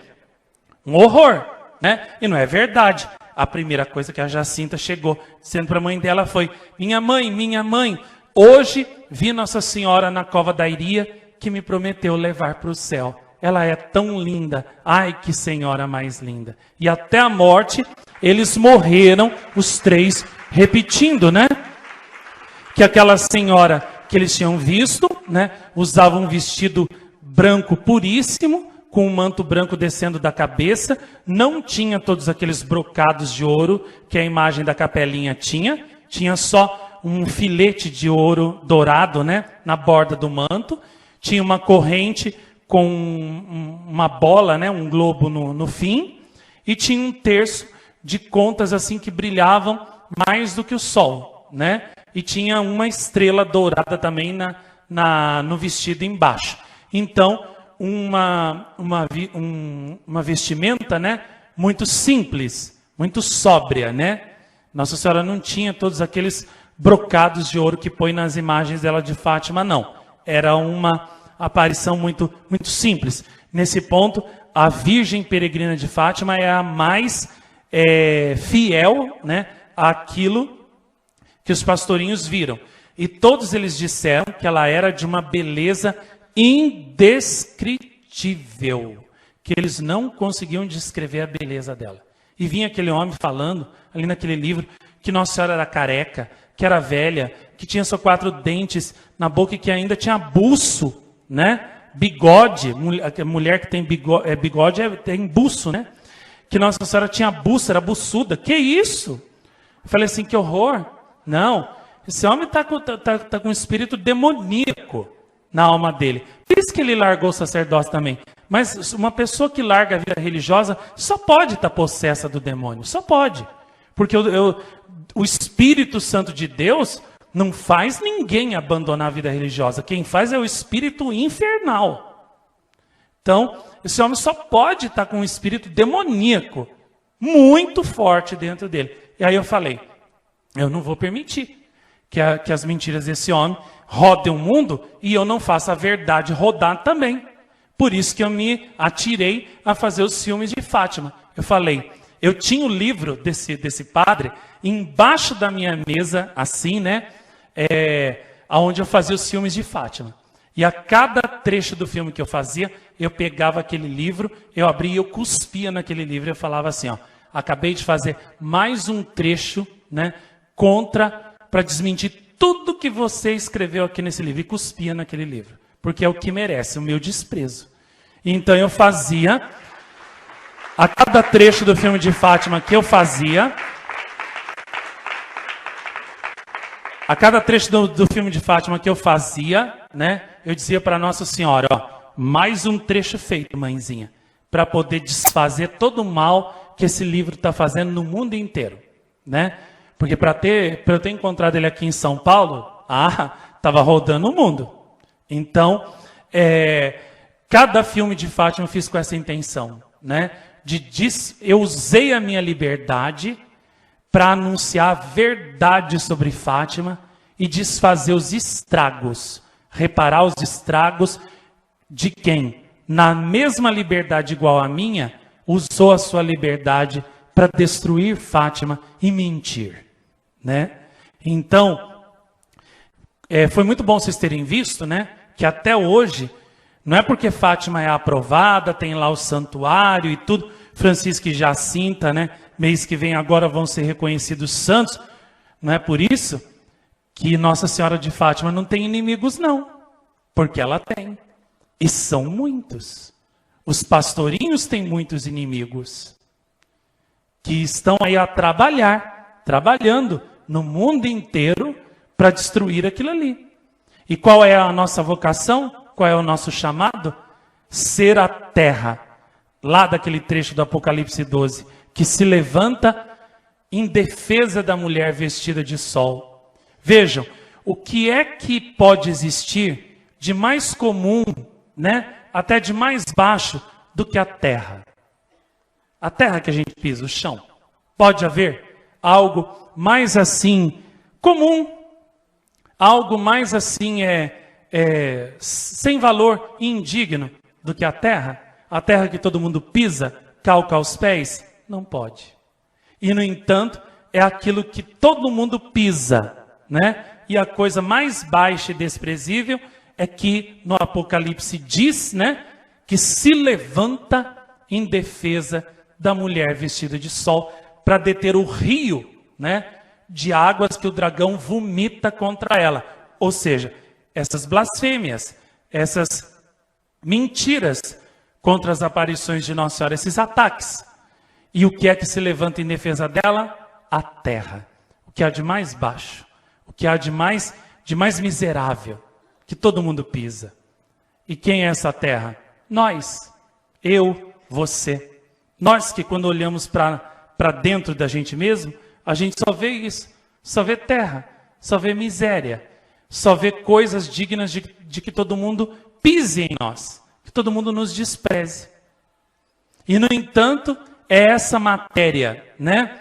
[SPEAKER 1] um horror, né? E não é verdade. A primeira coisa que a Jacinta chegou dizendo para a mãe dela foi, minha mãe, hoje vi Nossa Senhora na cova da Iria, que me prometeu levar para o céu. Ela é tão linda. Ai, que senhora mais linda. E até a morte, eles morreram, os 3, repetindo, né? Que aquela senhora que eles tinham visto, né, usava um vestido branco puríssimo, com um manto branco descendo da cabeça, não tinha todos aqueles brocados de ouro que a imagem da capelinha tinha só um filete de ouro dourado, né, na borda do manto, tinha uma corrente com uma bola, né, um globo no fim, e tinha um terço de contas assim que brilhavam mais do que o sol, né? E tinha uma estrela dourada também no vestido embaixo. Então, uma vestimenta, né, muito simples, muito sóbria, né? Nossa Senhora não tinha todos aqueles brocados de ouro que põe nas imagens dela de Fátima, não. Era uma aparição muito, muito simples. Nesse ponto, a Virgem Peregrina de Fátima é a mais fiel, né, àquilo que os pastorinhos viram. E todos eles disseram que ela era de uma beleza indescritível, que eles não conseguiam descrever a beleza dela. E vinha aquele homem falando, ali naquele livro, que Nossa Senhora era careca, que era velha, que tinha só 4 dentes na boca e que ainda tinha buço, né? Bigode, mulher que tem bigode tem buço, né? Que Nossa Senhora tinha buço, era buçuda. Que isso? Eu falei assim, que horror. Não, esse homem está com um espírito demoníaco na alma dele. Por isso que ele largou o sacerdócio também. Mas uma pessoa que larga a vida religiosa só pode estar possessa do demônio. Só pode. Porque o Espírito Santo de Deus não faz ninguém abandonar a vida religiosa. Quem faz é o espírito infernal. Então, esse homem só pode estar com um espírito demoníaco muito forte dentro dele. E aí eu falei, eu não vou permitir que as mentiras desse homem rodem o mundo e eu não faça a verdade rodar também. Por isso que eu me atirei a fazer os filmes de Fátima. Eu falei, eu tinha o livro desse padre embaixo da minha mesa, assim, né? Onde eu fazia os filmes de Fátima. E a cada trecho do filme que eu fazia, eu pegava aquele livro, eu abria e eu cuspia naquele livro. Eu falava assim, ó, acabei de fazer mais um trecho, né, para desmentir tudo que você escreveu aqui nesse livro. E cuspia naquele livro, porque é o que merece, o meu desprezo. Então eu fazia, a cada trecho do filme de Fátima que eu fazia, a cada trecho do filme de Fátima que eu fazia, né, eu dizia para Nossa Senhora, ó, mais um trecho feito, mãezinha, para poder desfazer todo o mal que esse livro está fazendo no mundo inteiro, né? Porque para eu ter encontrado ele aqui em São Paulo, estava rodando o mundo. Então, cada filme de Fátima eu fiz com essa intenção, né? Eu usei a minha liberdade para anunciar a verdade sobre Fátima e desfazer os estragos, reparar os estragos de quem, na mesma liberdade igual à minha, usou a sua liberdade para destruir Fátima e mentir, né? Então, foi muito bom vocês terem visto, né, que até hoje, não é porque Fátima é aprovada, tem lá o santuário e tudo, Francisco e Jacinta, né, mês que vem agora vão ser reconhecidos santos, não é por isso que Nossa Senhora de Fátima não tem inimigos, não, porque ela tem, e são muitos. Os pastorinhos têm muitos inimigos, que estão aí a trabalhando no mundo inteiro para destruir aquilo ali. E qual é a nossa vocação? Qual é o nosso chamado? Ser a terra, lá daquele trecho do Apocalipse 12, que se levanta em defesa da mulher vestida de sol. Vejam, o que é que pode existir de mais comum, né, até de mais baixo do que a terra? A terra que a gente pisa, o chão. Pode haver algo mais assim comum, algo mais assim sem valor e indigno do que a terra? A terra que todo mundo pisa, calca aos pés? Não pode. E, no entanto, é aquilo que todo mundo pisa, né? E a coisa mais baixa e desprezível é que no Apocalipse diz, né, que se levanta em defesa da mulher vestida de sol para deter o rio, né, de águas que o dragão vomita contra ela. Ou seja, essas blasfêmias, essas mentiras contra as aparições de Nossa Senhora, esses ataques. E o que é que se levanta em defesa dela? A terra. O que há de mais baixo, o que há de mais miserável, que todo mundo pisa. E quem é essa terra? Nós, eu, você. Nós que quando olhamos para dentro da gente mesmo, a gente só vê isso, só vê terra, só vê miséria, só vê coisas dignas de que todo mundo pise em nós, que todo mundo nos despreze. E, no entanto, é essa matéria, né,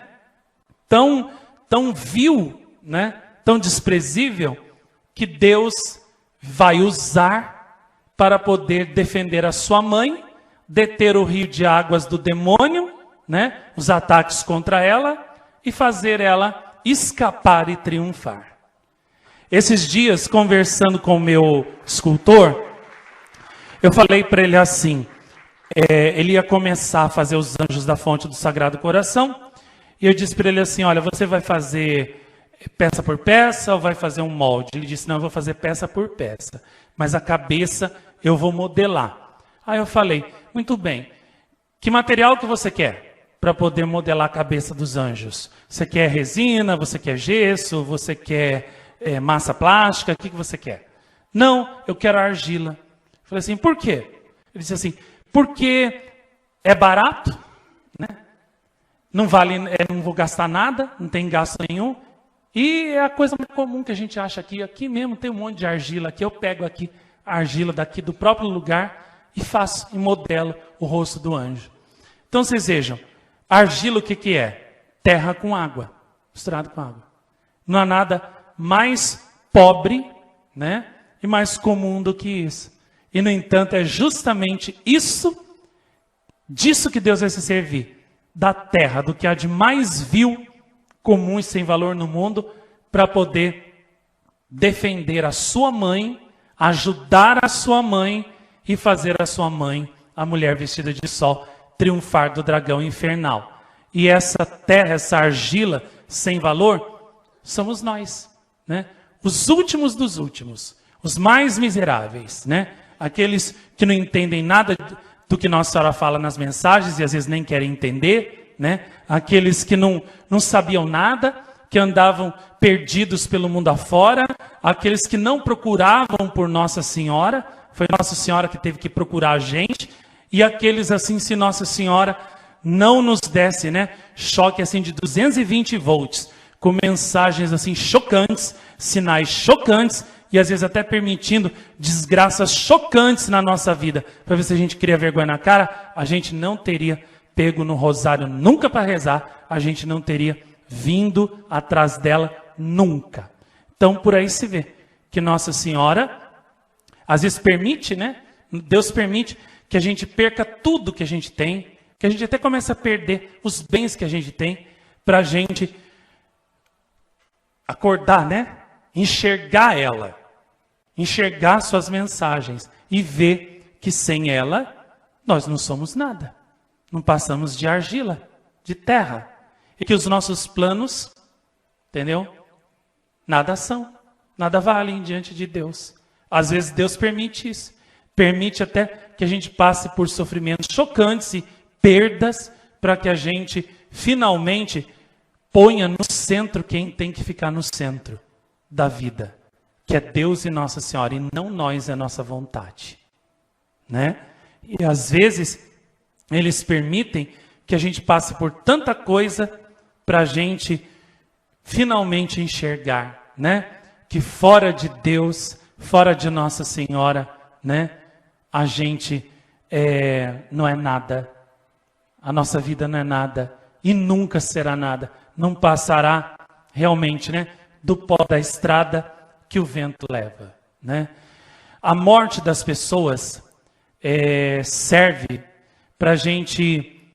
[SPEAKER 1] tão vil, né, tão desprezível, que Deus vai usar para poder defender a sua mãe, deter o rio de águas do demônio, né, os ataques contra ela, e fazer ela escapar e triunfar. Esses dias, conversando com o meu escultor, eu falei para ele assim, ele ia começar a fazer os anjos da fonte do Sagrado Coração, e eu disse para ele assim, olha, você vai fazer peça por peça ou vai fazer um molde? Ele disse, não, eu vou fazer peça por peça, mas a cabeça eu vou modelar. Aí eu falei, muito bem, que material que você quer para poder modelar a cabeça dos anjos? Você quer resina, você quer gesso, você quer massa plástica, o que você quer? Não, eu quero argila. Eu falei assim, por quê? Ele disse assim, porque é barato, né? não vale, não vou gastar nada, não tem gasto nenhum. E é a coisa mais comum que a gente acha aqui. Aqui mesmo tem um monte de argila aqui. Eu pego aqui a argila daqui do próprio lugar e faço, e modelo o rosto do anjo. Então vocês vejam, argila o que é? Terra com água, misturado com água. Não há nada mais pobre, né, e mais comum do que isso. E no entanto é justamente disso que Deus vai se servir, da terra, do que há de mais vil, comum e sem valor no mundo, para poder defender a sua mãe, ajudar a sua mãe e fazer a sua mãe, a mulher vestida de sol, triunfar do dragão infernal. E essa terra, essa argila sem valor, somos nós, né? Os últimos dos últimos, os mais miseráveis, né? Aqueles que não entendem nada do que Nossa Senhora fala nas mensagens e às vezes nem querem entender, né? Aqueles que não sabiam nada, que andavam perdidos pelo mundo afora, aqueles que não procuravam por Nossa Senhora, foi Nossa Senhora que teve que procurar a gente, e aqueles assim, se Nossa Senhora não nos desse, né, choque assim de 220 volts, com mensagens assim chocantes, sinais chocantes, e às vezes até permitindo desgraças chocantes na nossa vida, para ver se a gente cria vergonha na cara, a gente não teria pego no rosário nunca para rezar, a gente não teria vindo atrás dela nunca. Então por aí se vê que Nossa Senhora às vezes permite, né? Deus permite que a gente perca tudo que a gente tem, que a gente até comece a perder os bens que a gente tem, para a gente acordar, né? Enxergar ela, enxergar suas mensagens e ver que sem ela nós não somos nada. Não passamos de argila, de terra. E que os nossos planos, entendeu? Nada são, nada valem diante de Deus. Às vezes Deus permite isso. Permite até que a gente passe por sofrimentos chocantes e perdas, para que a gente finalmente ponha no centro quem tem que ficar no centro da vida, que é Deus e Nossa Senhora, e não nós, é a nossa vontade, né? E às vezes eles permitem que a gente passe por tanta coisa para a gente finalmente enxergar, né? Que fora de Deus, fora de Nossa Senhora, né? A gente não é nada. A nossa vida não é nada e nunca será nada. Não passará realmente, né, do pó da estrada que o vento leva, né? A morte das pessoas serve para a gente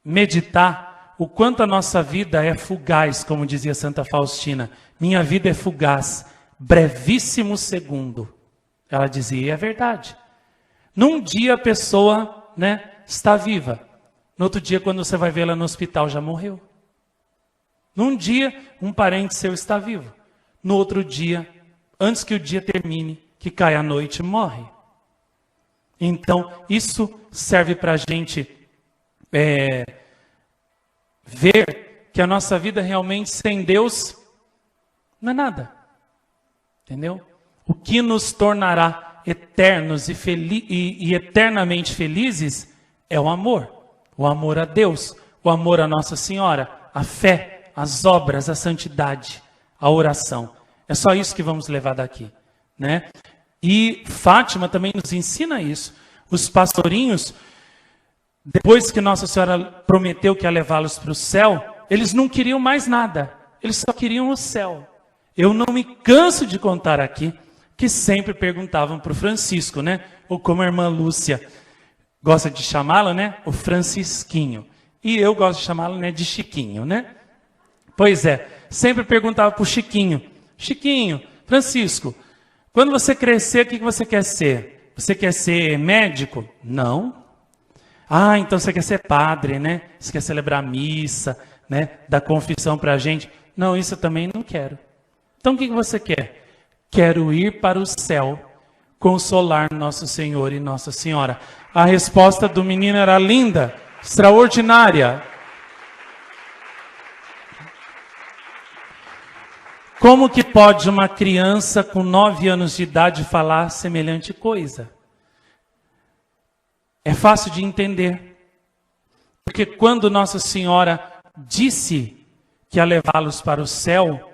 [SPEAKER 1] meditar o quanto a nossa vida é fugaz, como dizia Santa Faustina. Minha vida é fugaz, brevíssimo segundo. Ela dizia, e é verdade. Num dia a pessoa, né, está viva. No outro dia, quando você vai vê-la no hospital, já morreu. Num dia, um parente seu está vivo. No outro dia, antes que o dia termine, que cai a noite, morre. Então, isso serve para a gente ver que a nossa vida realmente sem Deus não é nada. Entendeu? O que nos tornará eternos e eternamente felizes é o amor. O amor a Deus, o amor a Nossa Senhora, a fé, as obras, a santidade, a oração. É só isso que vamos levar daqui, né? E Fátima também nos ensina isso. Os pastorinhos, depois que Nossa Senhora prometeu que ia levá-los para o céu, eles não queriam mais nada. Eles só queriam o céu. Eu não me canso de contar aqui que sempre perguntavam para o Francisco, né? Ou como a irmã Lúcia gosta de chamá-lo, né? O Francisquinho. E eu gosto de chamá-lo, né, de Chiquinho, né? Pois é, sempre perguntava para o Chiquinho. Chiquinho, Francisco, quando você crescer, o que você quer ser? Você quer ser médico? Não. Ah, então você quer ser padre, né? Você quer celebrar a missa, né? Dar confissão para a gente? Não, isso eu também não quero. Então o que você quer? Quero ir para o céu, consolar Nosso Senhor e Nossa Senhora. A resposta do menino era linda, extraordinária. Como que pode uma criança com 9 anos de idade falar semelhante coisa? É fácil de entender. Porque quando Nossa Senhora disse que ia levá-los para o céu,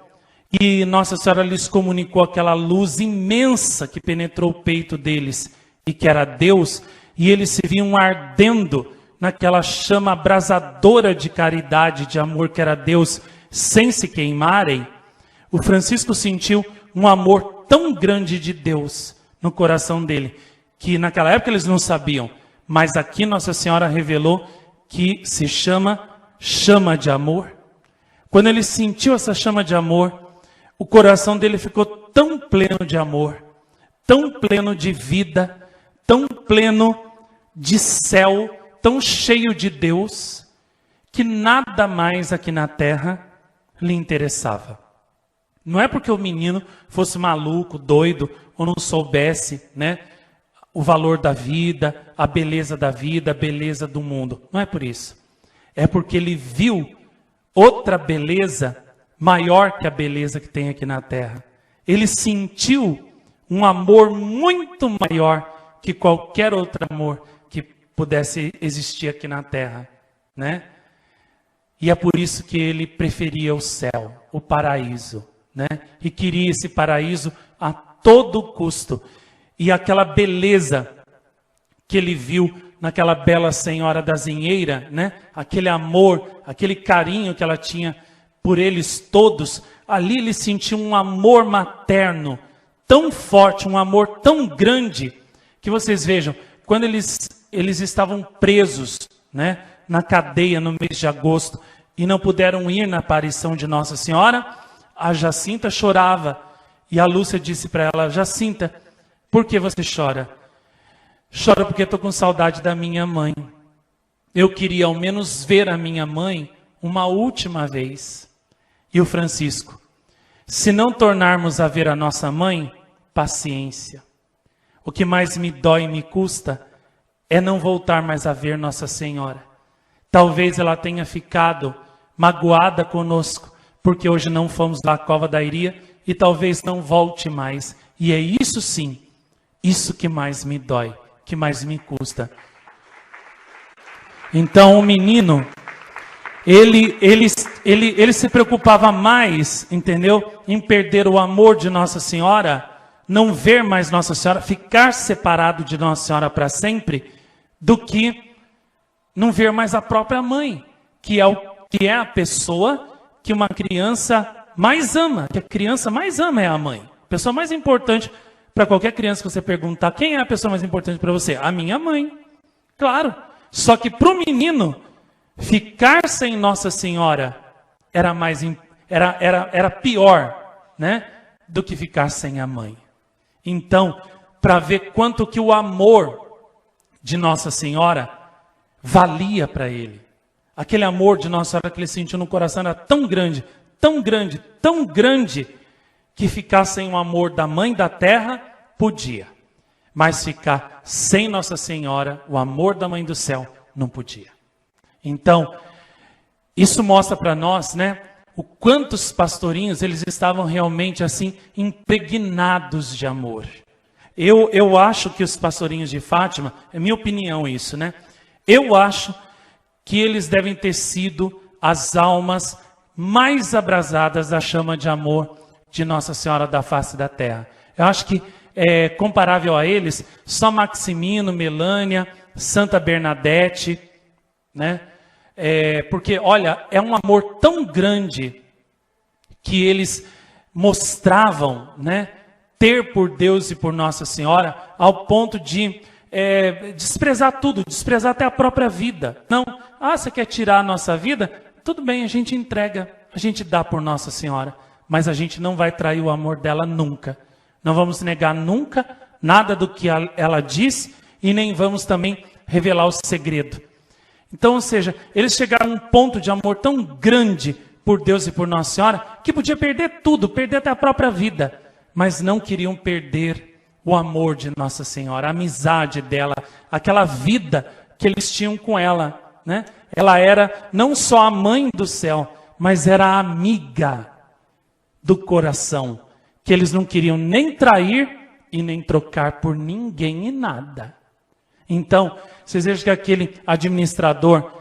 [SPEAKER 1] e Nossa Senhora lhes comunicou aquela luz imensa que penetrou o peito deles, e que era Deus, e eles se viam ardendo naquela chama abrasadora de caridade, de amor que era Deus, sem se queimarem. O Francisco sentiu um amor tão grande de Deus no coração dele, que naquela época eles não sabiam, mas aqui Nossa Senhora revelou que se chama de amor. Quando ele sentiu essa chama de amor, o coração dele ficou tão pleno de amor, tão pleno de vida, tão pleno de céu, tão cheio de Deus, que nada mais aqui na terra lhe interessava. Não é porque o menino fosse maluco, doido, ou não soubesse, né, o valor da vida, a beleza do mundo. Não é por isso. É porque ele viu outra beleza maior que a beleza que tem aqui na terra. Ele sentiu um amor muito maior que qualquer outro amor que pudesse existir aqui na terra, né? E é por isso que ele preferia o céu, o paraíso, né? E queria esse paraíso a todo custo. E aquela beleza que ele viu naquela bela Senhora da Zinheira, né? Aquele amor, aquele carinho que ela tinha por eles todos, ali ele sentiu um amor materno tão forte, um amor tão grande, que vocês vejam, quando eles estavam presos, né, na cadeia no mês de agosto, e não puderam ir na aparição de Nossa Senhora, a Jacinta chorava, e a Lúcia disse para ela: Jacinta, por que você chora? Choro porque estou com saudade da minha mãe. Eu queria ao menos ver a minha mãe uma última vez. E o Francisco: se não tornarmos a ver a nossa mãe, paciência. O que mais me dói e me custa é não voltar mais a ver Nossa Senhora. Talvez ela tenha ficado magoada conosco, porque hoje não fomos à Cova da Iria, e talvez não volte mais. E é isso sim, isso que mais me dói, que mais me custa. Então o menino, ele se preocupava mais, entendeu? Em perder o amor de Nossa Senhora, não ver mais Nossa Senhora, ficar separado de Nossa Senhora para sempre, do que não ver mais a própria mãe, que é a pessoa que uma criança mais ama, que a criança mais ama é a mãe. A pessoa mais importante para qualquer criança que você perguntar: quem é a pessoa mais importante para você? A minha mãe. Claro. Só que para o menino, ficar sem Nossa Senhora era pior, né, do que ficar sem a mãe. Então, para ver quanto que o amor de Nossa Senhora valia para ele. Aquele amor de Nossa Senhora que ele sentiu no coração era tão grande, tão grande, tão grande, que ficar sem o amor da mãe da terra podia. Mas ficar sem Nossa Senhora, o amor da mãe do céu, não podia. Então, isso mostra para nós, né, o quanto os pastorinhos, eles estavam realmente assim, impregnados de amor. Eu acho que os pastorinhos de Fátima, é minha opinião isso, né? Eu acho que eles devem ter sido as almas mais abrasadas da chama de amor de Nossa Senhora da face da terra. Eu acho que, comparável a eles, só Maximino, Melânia, Santa Bernadette, né? Porque, olha, é um amor tão grande que eles mostravam, né, ter por Deus e por Nossa Senhora, ao ponto de desprezar tudo, desprezar até a própria vida. Não, você quer tirar a nossa vida? Tudo bem, a gente entrega, a gente dá por Nossa Senhora, mas a gente não vai trair o amor dela nunca. Não vamos negar nunca nada do que ela diz, e nem vamos também revelar o segredo. Então, ou seja, eles chegaram a um ponto de amor tão grande por Deus e por Nossa Senhora, que podia perder tudo, perder até a própria vida, mas não queriam perder o amor de Nossa Senhora, a amizade dela, aquela vida que eles tinham com ela, né? Ela era não só a mãe do céu, mas era a amiga do coração, que eles não queriam nem trair e nem trocar por ninguém e nada. Então, vocês vejam que aquele administrador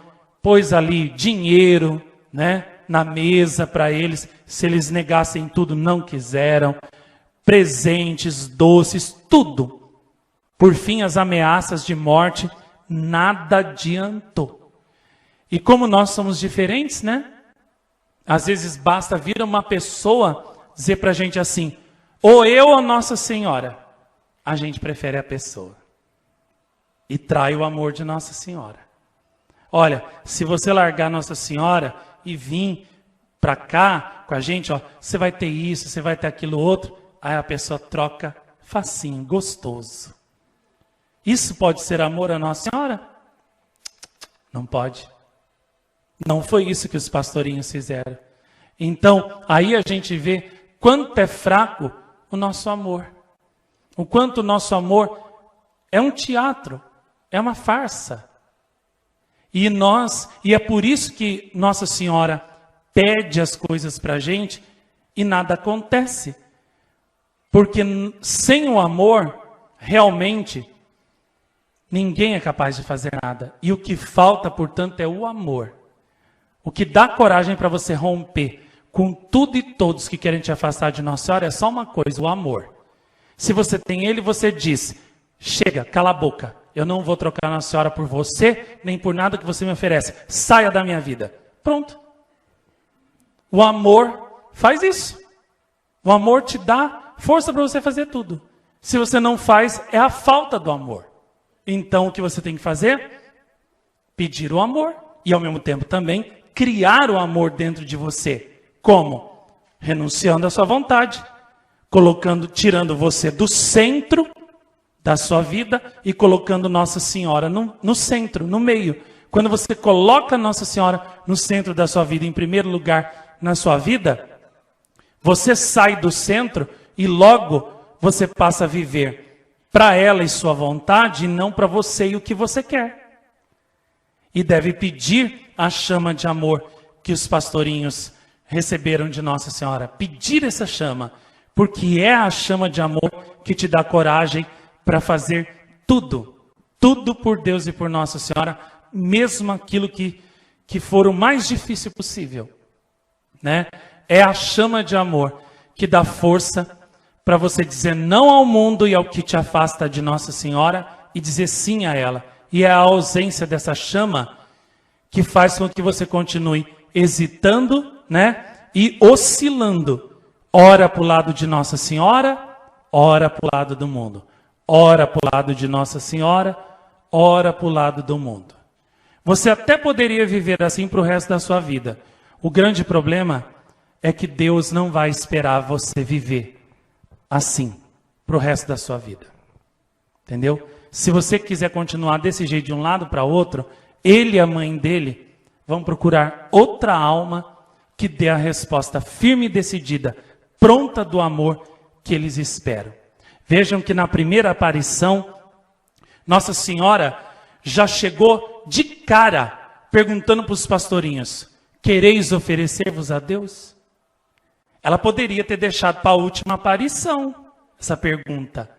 [SPEAKER 1] pôs ali dinheiro, né, na mesa para eles. Se eles negassem tudo, não quiseram. Presentes, doces, tudo. Por fim, as ameaças de morte, nada adiantou. E como nós somos diferentes, né? Às vezes basta vir uma pessoa dizer para a gente assim, ou eu ou Nossa Senhora. A gente prefere a pessoa. E trai o amor de Nossa Senhora. Olha, se você largar Nossa Senhora e vir para cá com a gente, ó, você vai ter isso, você vai ter aquilo outro. Aí a pessoa troca facinho, gostoso. Isso pode ser amor a Nossa Senhora? Não pode. Não foi isso que os pastorinhos fizeram. Então, aí a gente vê quanto é fraco o nosso amor. O quanto o nosso amor é um teatro, é uma farsa. E é por isso que Nossa Senhora pede as coisas para a gente e nada acontece. Porque sem o amor, realmente, ninguém é capaz de fazer nada. E o que falta, portanto, é o amor. O que dá coragem para você romper com tudo e todos que querem te afastar de Nossa Senhora é só uma coisa, o amor. Se você tem ele, você diz, chega, cala a boca. Eu não vou trocar Nossa Senhora por você, nem por nada que você me oferece. Saia da minha vida. Pronto. O amor faz isso. O amor te dá força para você fazer tudo. Se você não faz, é a falta do amor. Então, o que você tem que fazer? Pedir o amor. E, ao mesmo tempo, também, criar o amor dentro de você. Como? Renunciando à sua vontade. Tirando você do centro da sua vida e colocando Nossa Senhora no centro, no meio. Quando você coloca Nossa Senhora no centro da sua vida, em primeiro lugar na sua vida, você sai do centro e logo você passa a viver para ela e sua vontade e não para você e o que você quer. E deve pedir a chama de amor que os pastorinhos receberam de Nossa Senhora. Pedir essa chama, porque é a chama de amor que te dá coragem para fazer tudo. Tudo por Deus e por Nossa Senhora, mesmo aquilo que for o mais difícil possível. Né? É a chama de amor que dá força para você dizer não ao mundo e ao que te afasta de Nossa Senhora e dizer sim a ela. E é a ausência dessa chama que faz com que você continue hesitando, né? E oscilando. Ora para o lado de Nossa Senhora, ora para o lado do mundo. Ora para o lado de Nossa Senhora, ora para o lado do mundo. Você até poderia viver assim para o resto da sua vida. O grande problema é que Deus não vai esperar você viver assim para o resto da sua vida. Entendeu? Se você quiser continuar desse jeito de um lado para outro, ele e a mãe dele vão procurar outra alma que dê a resposta firme e decidida, pronta do amor que eles esperam. Vejam que na primeira aparição, Nossa Senhora já chegou de cara, perguntando para os pastorinhos, quereis oferecer-vos a Deus? Ela poderia ter deixado para a última aparição essa pergunta,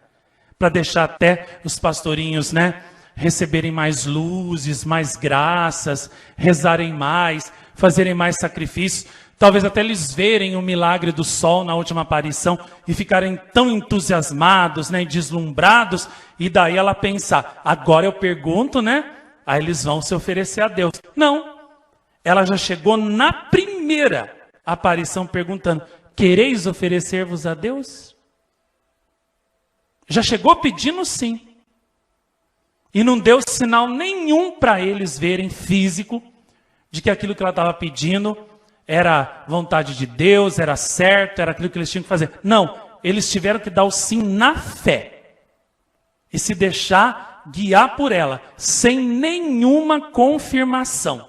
[SPEAKER 1] para deixar até os pastorinhos, né, receberem mais luzes, mais graças, rezarem mais, fazerem mais sacrifícios. Talvez até eles verem o milagre do sol na última aparição e ficarem tão entusiasmados, né, e deslumbrados. E daí ela pensar, agora eu pergunto, né? Aí eles vão se oferecer a Deus. Não, ela já chegou na primeira aparição perguntando, quereis oferecer-vos a Deus? Já chegou pedindo sim. E não deu sinal nenhum para eles verem físico de que aquilo que ela estava pedindo era vontade de Deus, era certo, era aquilo que eles tinham que fazer. Não, eles tiveram que dar o sim na fé. E se deixar guiar por ela, sem nenhuma confirmação.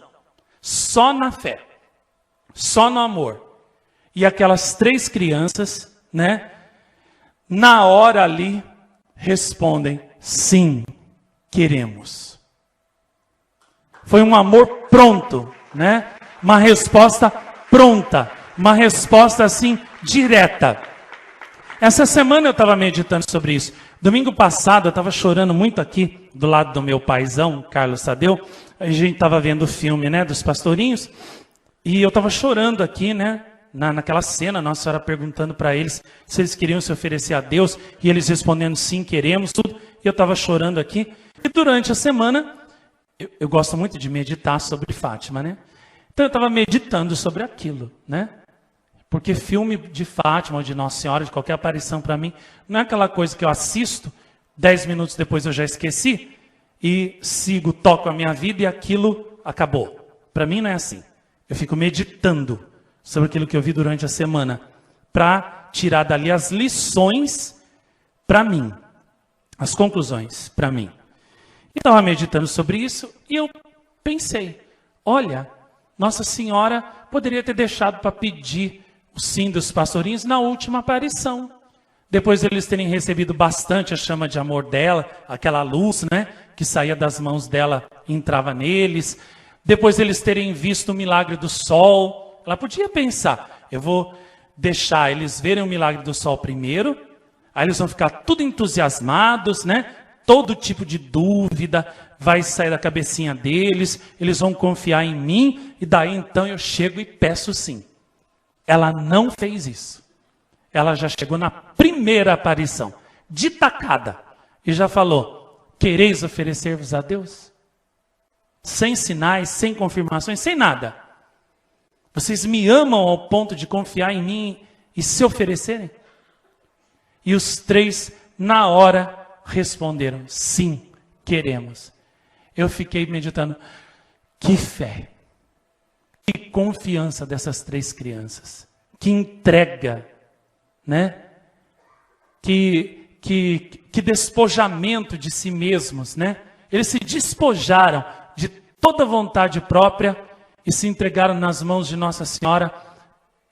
[SPEAKER 1] Só na fé. Só no amor. E aquelas 3 crianças, né, na hora ali, respondem, sim, queremos. Foi um amor pronto, né? Uma resposta pronta, uma resposta assim, direta. Essa semana eu estava meditando sobre isso. Domingo passado eu estava chorando muito aqui, do lado do meu paizão, Carlos Tadeu. A gente estava vendo o filme, né, dos pastorinhos. E eu estava chorando aqui, né? Naquela cena, Nossa Senhora perguntando para eles se eles queriam se oferecer a Deus, e eles respondendo sim, queremos, tudo. E eu estava chorando aqui. E durante a semana, eu gosto muito de meditar sobre Fátima, né? Então eu estava meditando sobre aquilo, né? Porque filme de Fátima ou de Nossa Senhora, de qualquer aparição para mim, não é aquela coisa que eu assisto, 10 minutos depois eu já esqueci, e sigo, toco a minha vida e aquilo acabou. Para mim não é assim. Eu fico meditando sobre aquilo que eu vi durante a semana, para tirar dali as lições para mim, as conclusões para mim. E estava meditando sobre isso e eu pensei, olha, Nossa Senhora poderia ter deixado para pedir o sim dos pastorinhos na última aparição. Depois de eles terem recebido bastante a chama de amor dela, aquela luz, né, que saía das mãos dela e entrava neles. Depois de eles terem visto o milagre do sol, ela podia pensar, eu vou deixar eles verem o milagre do sol primeiro, aí eles vão ficar tudo entusiasmados, né? Todo tipo de dúvida vai sair da cabecinha deles, eles vão confiar em mim, e daí então eu chego e peço sim. Ela não fez isso. Ela já chegou na primeira aparição, de tacada, e já falou, quereis oferecer-vos a Deus? Sem sinais, sem confirmações, sem nada. Vocês me amam ao ponto de confiar em mim e se oferecerem? E os três, na hora, responderam, sim, queremos. Eu fiquei meditando, que fé, que confiança dessas três crianças, que entrega, né? Que despojamento de si mesmos, né? Eles se despojaram de toda vontade própria e se entregaram nas mãos de Nossa Senhora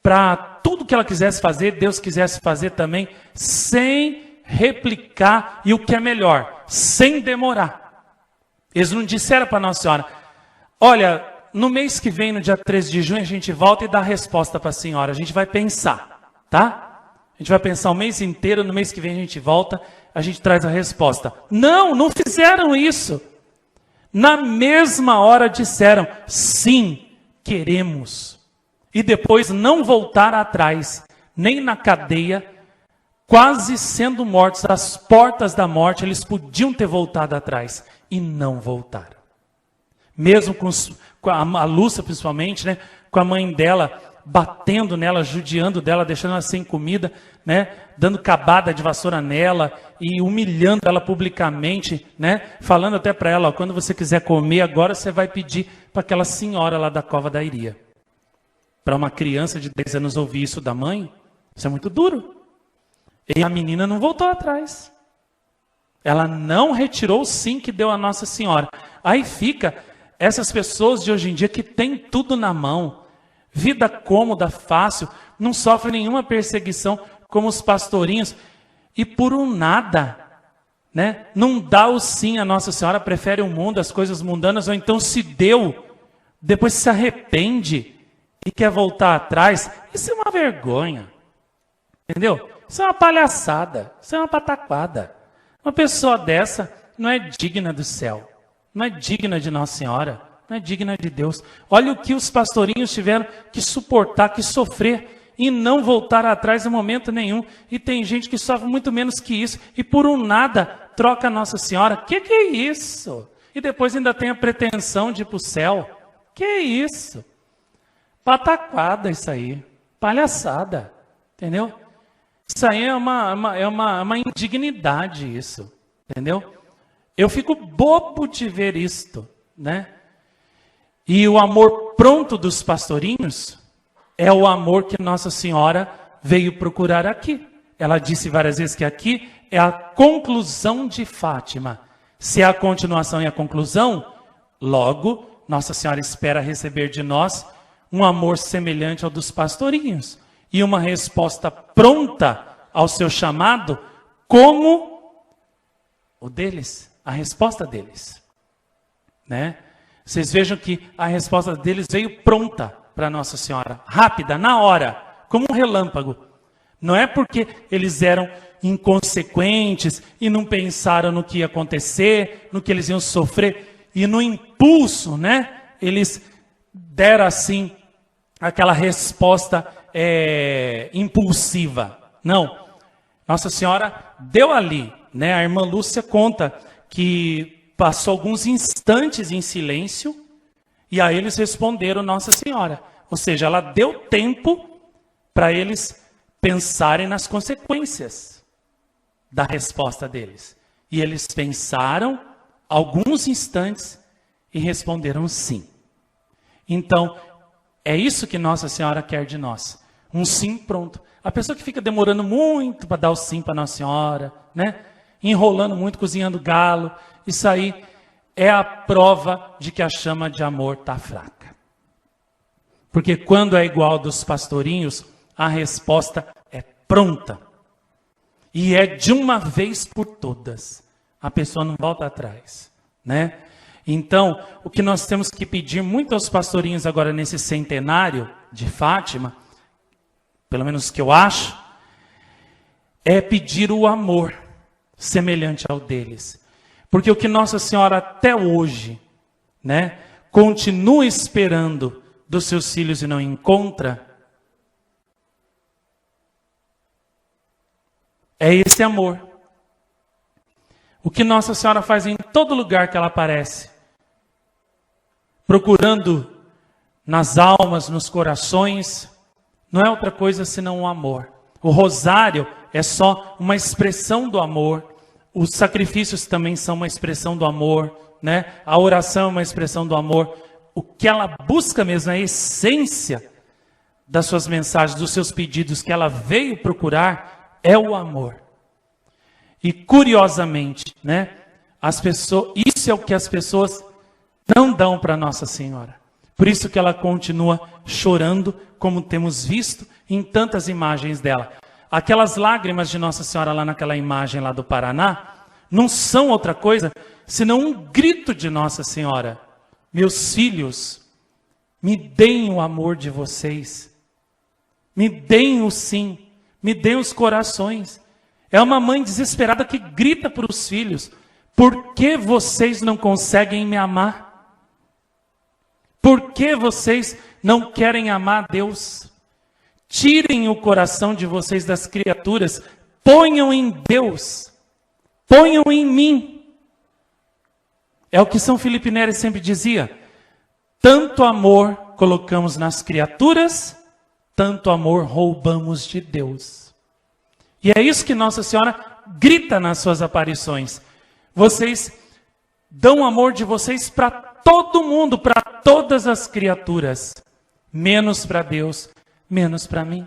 [SPEAKER 1] para tudo que ela quisesse fazer, Deus quisesse fazer também, sem replicar, e o que é melhor, sem demorar. Eles não disseram para Nossa Senhora, olha, no mês que vem, no dia 13 de junho, a gente volta e dá a resposta para a senhora, a gente vai pensar, tá? A gente vai pensar o mês inteiro, no mês que vem a gente volta, a gente traz a resposta. Não, não fizeram isso. Na mesma hora disseram, sim, queremos. E depois não voltaram atrás, nem na cadeia, quase sendo mortos, às portas da morte, eles podiam ter voltado atrás, e não voltaram. Mesmo com a Lúcia, principalmente, né, com a mãe dela, batendo nela, judiando dela, deixando ela sem comida, né, dando cabada de vassoura nela e humilhando ela publicamente, né, falando até para ela, ó, quando você quiser comer, agora você vai pedir para aquela senhora lá da Cova da Iria. Para uma criança de 10 anos ouvir isso da mãe, isso é muito duro. E a menina não voltou atrás. Ela não retirou o sim que deu a Nossa Senhora. Aí fica essas pessoas de hoje em dia que têm tudo na mão, vida cômoda, fácil, não sofre nenhuma perseguição como os pastorinhos, e por um nada, né? Não dá o sim a Nossa Senhora, prefere o mundo, as coisas mundanas, ou então se deu, depois se arrepende e quer voltar atrás. Isso é uma vergonha, entendeu? Isso é uma palhaçada, isso é uma pataquada. Uma pessoa dessa não é digna do céu, não é digna de Nossa Senhora, não é digna de Deus. Olha o que os pastorinhos tiveram que suportar, que sofrer, e não voltar atrás em momento nenhum. E tem gente que sofre muito menos que isso, e por um nada troca a Nossa Senhora. Que é isso? E depois ainda tem a pretensão de ir para o céu. Que é isso? Pataquada isso aí, palhaçada, entendeu? Isso aí é uma indignidade, isso, entendeu? Eu fico bobo de ver isto, né? E o amor pronto dos pastorinhos é o amor que Nossa Senhora veio procurar aqui. Ela disse várias vezes que aqui é a conclusão de Fátima. Se é a continuação e a conclusão, logo Nossa Senhora espera receber de nós um amor semelhante ao dos pastorinhos e uma resposta pronta ao seu chamado, como o deles, a resposta deles, né? Vocês vejam que a resposta deles veio pronta para Nossa Senhora, rápida, na hora, como um relâmpago. Não é porque eles eram inconsequentes e não pensaram no que ia acontecer, no que eles iam sofrer, e no impulso, né? Eles deram assim aquela resposta impulsiva. Não. Nossa Senhora deu ali, né? A irmã Lúcia conta que passou alguns instantes em silêncio e aí eles responderam Nossa Senhora. Ou seja, ela deu tempo para eles pensarem nas consequências da resposta deles. E eles pensaram alguns instantes e responderam sim. Então, é isso que Nossa Senhora quer de nós. Um sim pronto. A pessoa que fica demorando muito para dar o sim para Nossa Senhora, né? Enrolando muito, cozinhando galo, isso aí é a prova de que a chama de amor está fraca. Porque quando é igual dos pastorinhos, a resposta é pronta. E é de uma vez por todas. A pessoa não volta atrás, né? Então, o que nós temos que pedir muito aos pastorinhos agora nesse centenário de Fátima, pelo menos que eu acho, é pedir o amor semelhante ao deles. Porque o que Nossa Senhora até hoje, né, continua esperando dos seus filhos e não encontra, é esse amor. O que Nossa Senhora faz em todo lugar que ela aparece, procurando nas almas, nos corações, não é outra coisa senão o amor. O rosário é só uma expressão do amor. Os sacrifícios também são uma expressão do amor, né? A oração é uma expressão do amor. O que ela busca mesmo, a essência das suas mensagens, dos seus pedidos que ela veio procurar, é o amor. E curiosamente, né? Isso é o que as pessoas não dão para Nossa Senhora. Por isso que ela continua chorando, como temos visto em tantas imagens dela. Aquelas lágrimas de Nossa Senhora lá naquela imagem lá do Paraná, não são outra coisa senão um grito de Nossa Senhora. Meus filhos, me deem o amor de vocês. Me deem o sim. Me deem os corações. É uma mãe desesperada que grita para os filhos. Por que vocês não conseguem me amar? Por que vocês não querem amar a Deus? Tirem o coração de vocês das criaturas, ponham em Deus, ponham em mim. É o que São Felipe Neri sempre dizia, tanto amor colocamos nas criaturas, tanto amor roubamos de Deus. E é isso que Nossa Senhora grita nas suas aparições. Vocês dão o amor de vocês para todo mundo, para todas as criaturas, menos para Deus, menos para mim.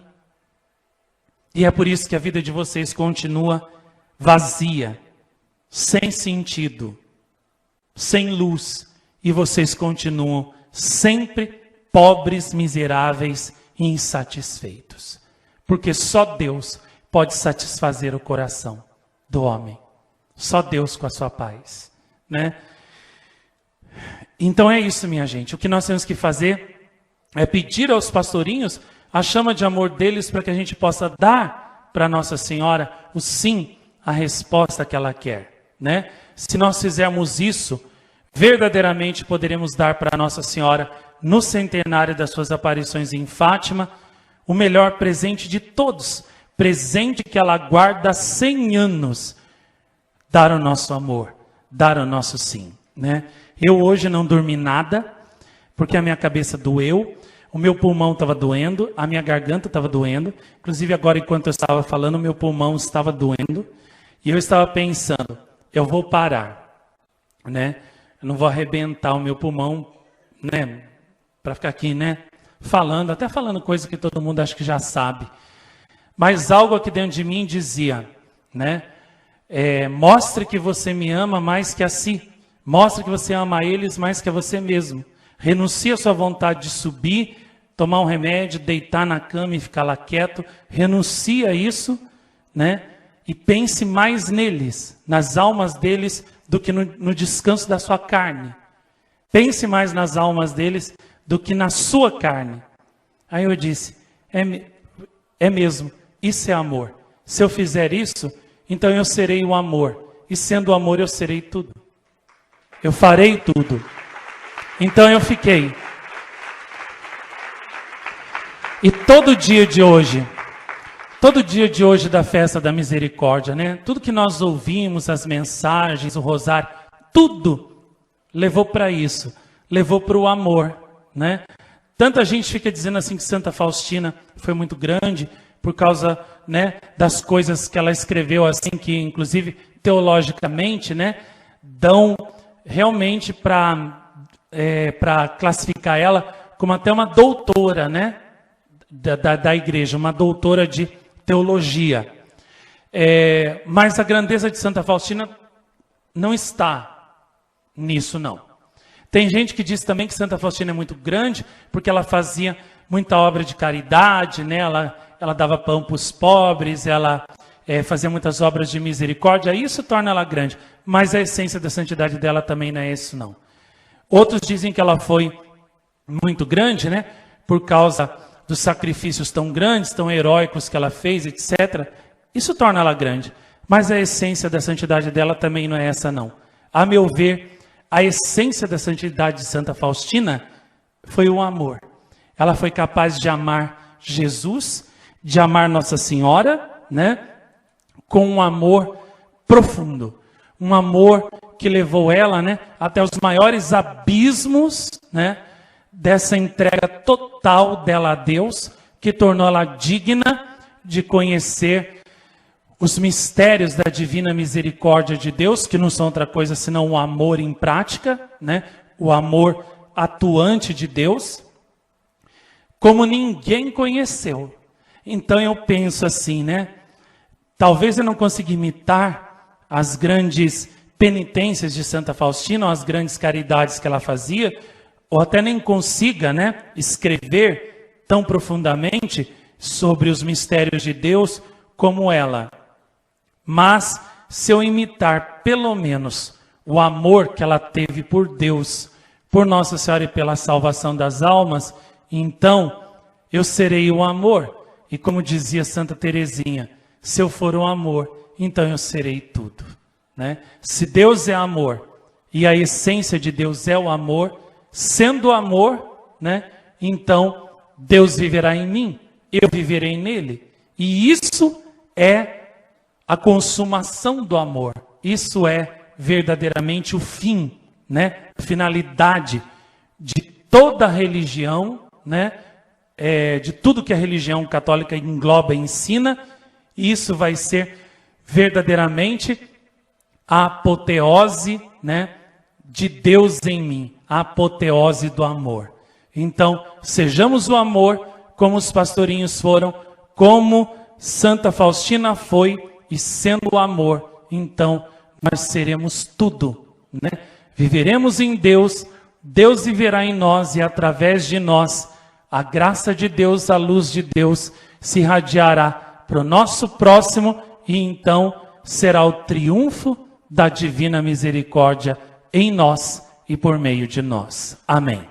[SPEAKER 1] E é por isso que a vida de vocês continua vazia, sem sentido, sem luz, e vocês continuam sempre pobres, miseráveis e insatisfeitos. Porque só Deus pode satisfazer o coração do homem. Só Deus com a sua paz, né? Então é isso, minha gente. O que nós temos que fazer é pedir aos pastorinhos a chama de amor deles para que a gente possa dar para Nossa Senhora o sim, a resposta que ela quer, né? Se nós fizermos isso, verdadeiramente poderemos dar para Nossa Senhora, no centenário das suas aparições em Fátima, o melhor presente de todos, presente que ela guarda há 100 anos, dar o nosso amor, dar o nosso sim, né? Eu hoje não dormi nada, porque a minha cabeça doeu, o meu pulmão estava doendo, a minha garganta estava doendo, inclusive agora enquanto eu estava falando, o meu pulmão estava doendo, e eu estava pensando, eu vou parar, né? Eu não vou arrebentar o meu pulmão, né? Para ficar aqui, né? Falando, até falando coisa que todo mundo acha que já sabe. Mas algo aqui dentro de mim dizia, né? Mostre que você me ama mais que a si. Mostre que você ama a eles mais que a você mesmo. Renuncie à sua vontade de subir, tomar um remédio, deitar na cama e ficar lá quieto. Renuncie a isso, né? E pense mais neles, nas almas deles, do que no descanso da sua carne. Pense mais nas almas deles do que na sua carne. Aí eu disse, é mesmo, isso é amor. Se eu fizer isso, então eu serei o amor. E sendo o amor, eu serei tudo. Eu farei tudo. Então eu fiquei. E todo dia de hoje da festa da misericórdia, né? Tudo que nós ouvimos, as mensagens, o rosário, tudo levou para isso, levou para o amor, né? Tanta gente fica dizendo assim que Santa Faustina foi muito grande por causa, né, das coisas que ela escreveu, assim, que inclusive teologicamente, né, dão realmente para classificar ela como até uma doutora, né, da igreja, uma doutora de teologia. Mas a grandeza de Santa Faustina não está nisso, não. Tem gente que diz também que Santa Faustina é muito grande porque ela fazia muita obra de caridade, né? Ela dava pão para os pobres, ela fazia muitas obras de misericórdia, isso torna ela grande. Mas a essência da santidade dela também não é isso, não. Outros dizem que ela foi muito grande, né? Por causa dos sacrifícios tão grandes, tão heróicos que ela fez, etc. Isso torna ela grande. Mas a essência da santidade dela também não é essa, não. A meu ver, a essência da santidade de Santa Faustina foi o amor. Ela foi capaz de amar Jesus, de amar Nossa Senhora, né? Com um amor profundo. Um amor que levou ela, né, até os maiores abismos, né, dessa entrega total dela a Deus, que tornou ela digna de conhecer os mistérios da divina misericórdia de Deus, que não são outra coisa senão o amor em prática, né? O amor atuante de Deus, como ninguém conheceu. Então eu penso assim, né? Talvez eu não consiga imitar as grandes penitências de Santa Faustina, ou as grandes caridades que ela fazia, ou até nem consiga, né, escrever tão profundamente sobre os mistérios de Deus como ela. Mas, se eu imitar, pelo menos, o amor que ela teve por Deus, por Nossa Senhora e pela salvação das almas, então eu serei o amor. E como dizia Santa Teresinha, se eu for o amor, então eu serei tudo, né? Se Deus é amor, e a essência de Deus é o amor, sendo amor, né? Então Deus viverá em mim, eu viverei nele. E isso é a consumação do amor. Isso é verdadeiramente o fim, né? Finalidade de toda a religião, né? De tudo que a religião católica engloba e ensina. Isso vai ser verdadeiramente a apoteose, né, de Deus em mim, a apoteose do amor. Então, sejamos o amor como os pastorinhos foram, como Santa Faustina foi, e sendo o amor, então nós seremos tudo, né? Viveremos em Deus, Deus viverá em nós e através de nós a graça de Deus, a luz de Deus se irradiará para o nosso próximo e então será o triunfo da divina misericórdia em nós e por meio de nós. Amém.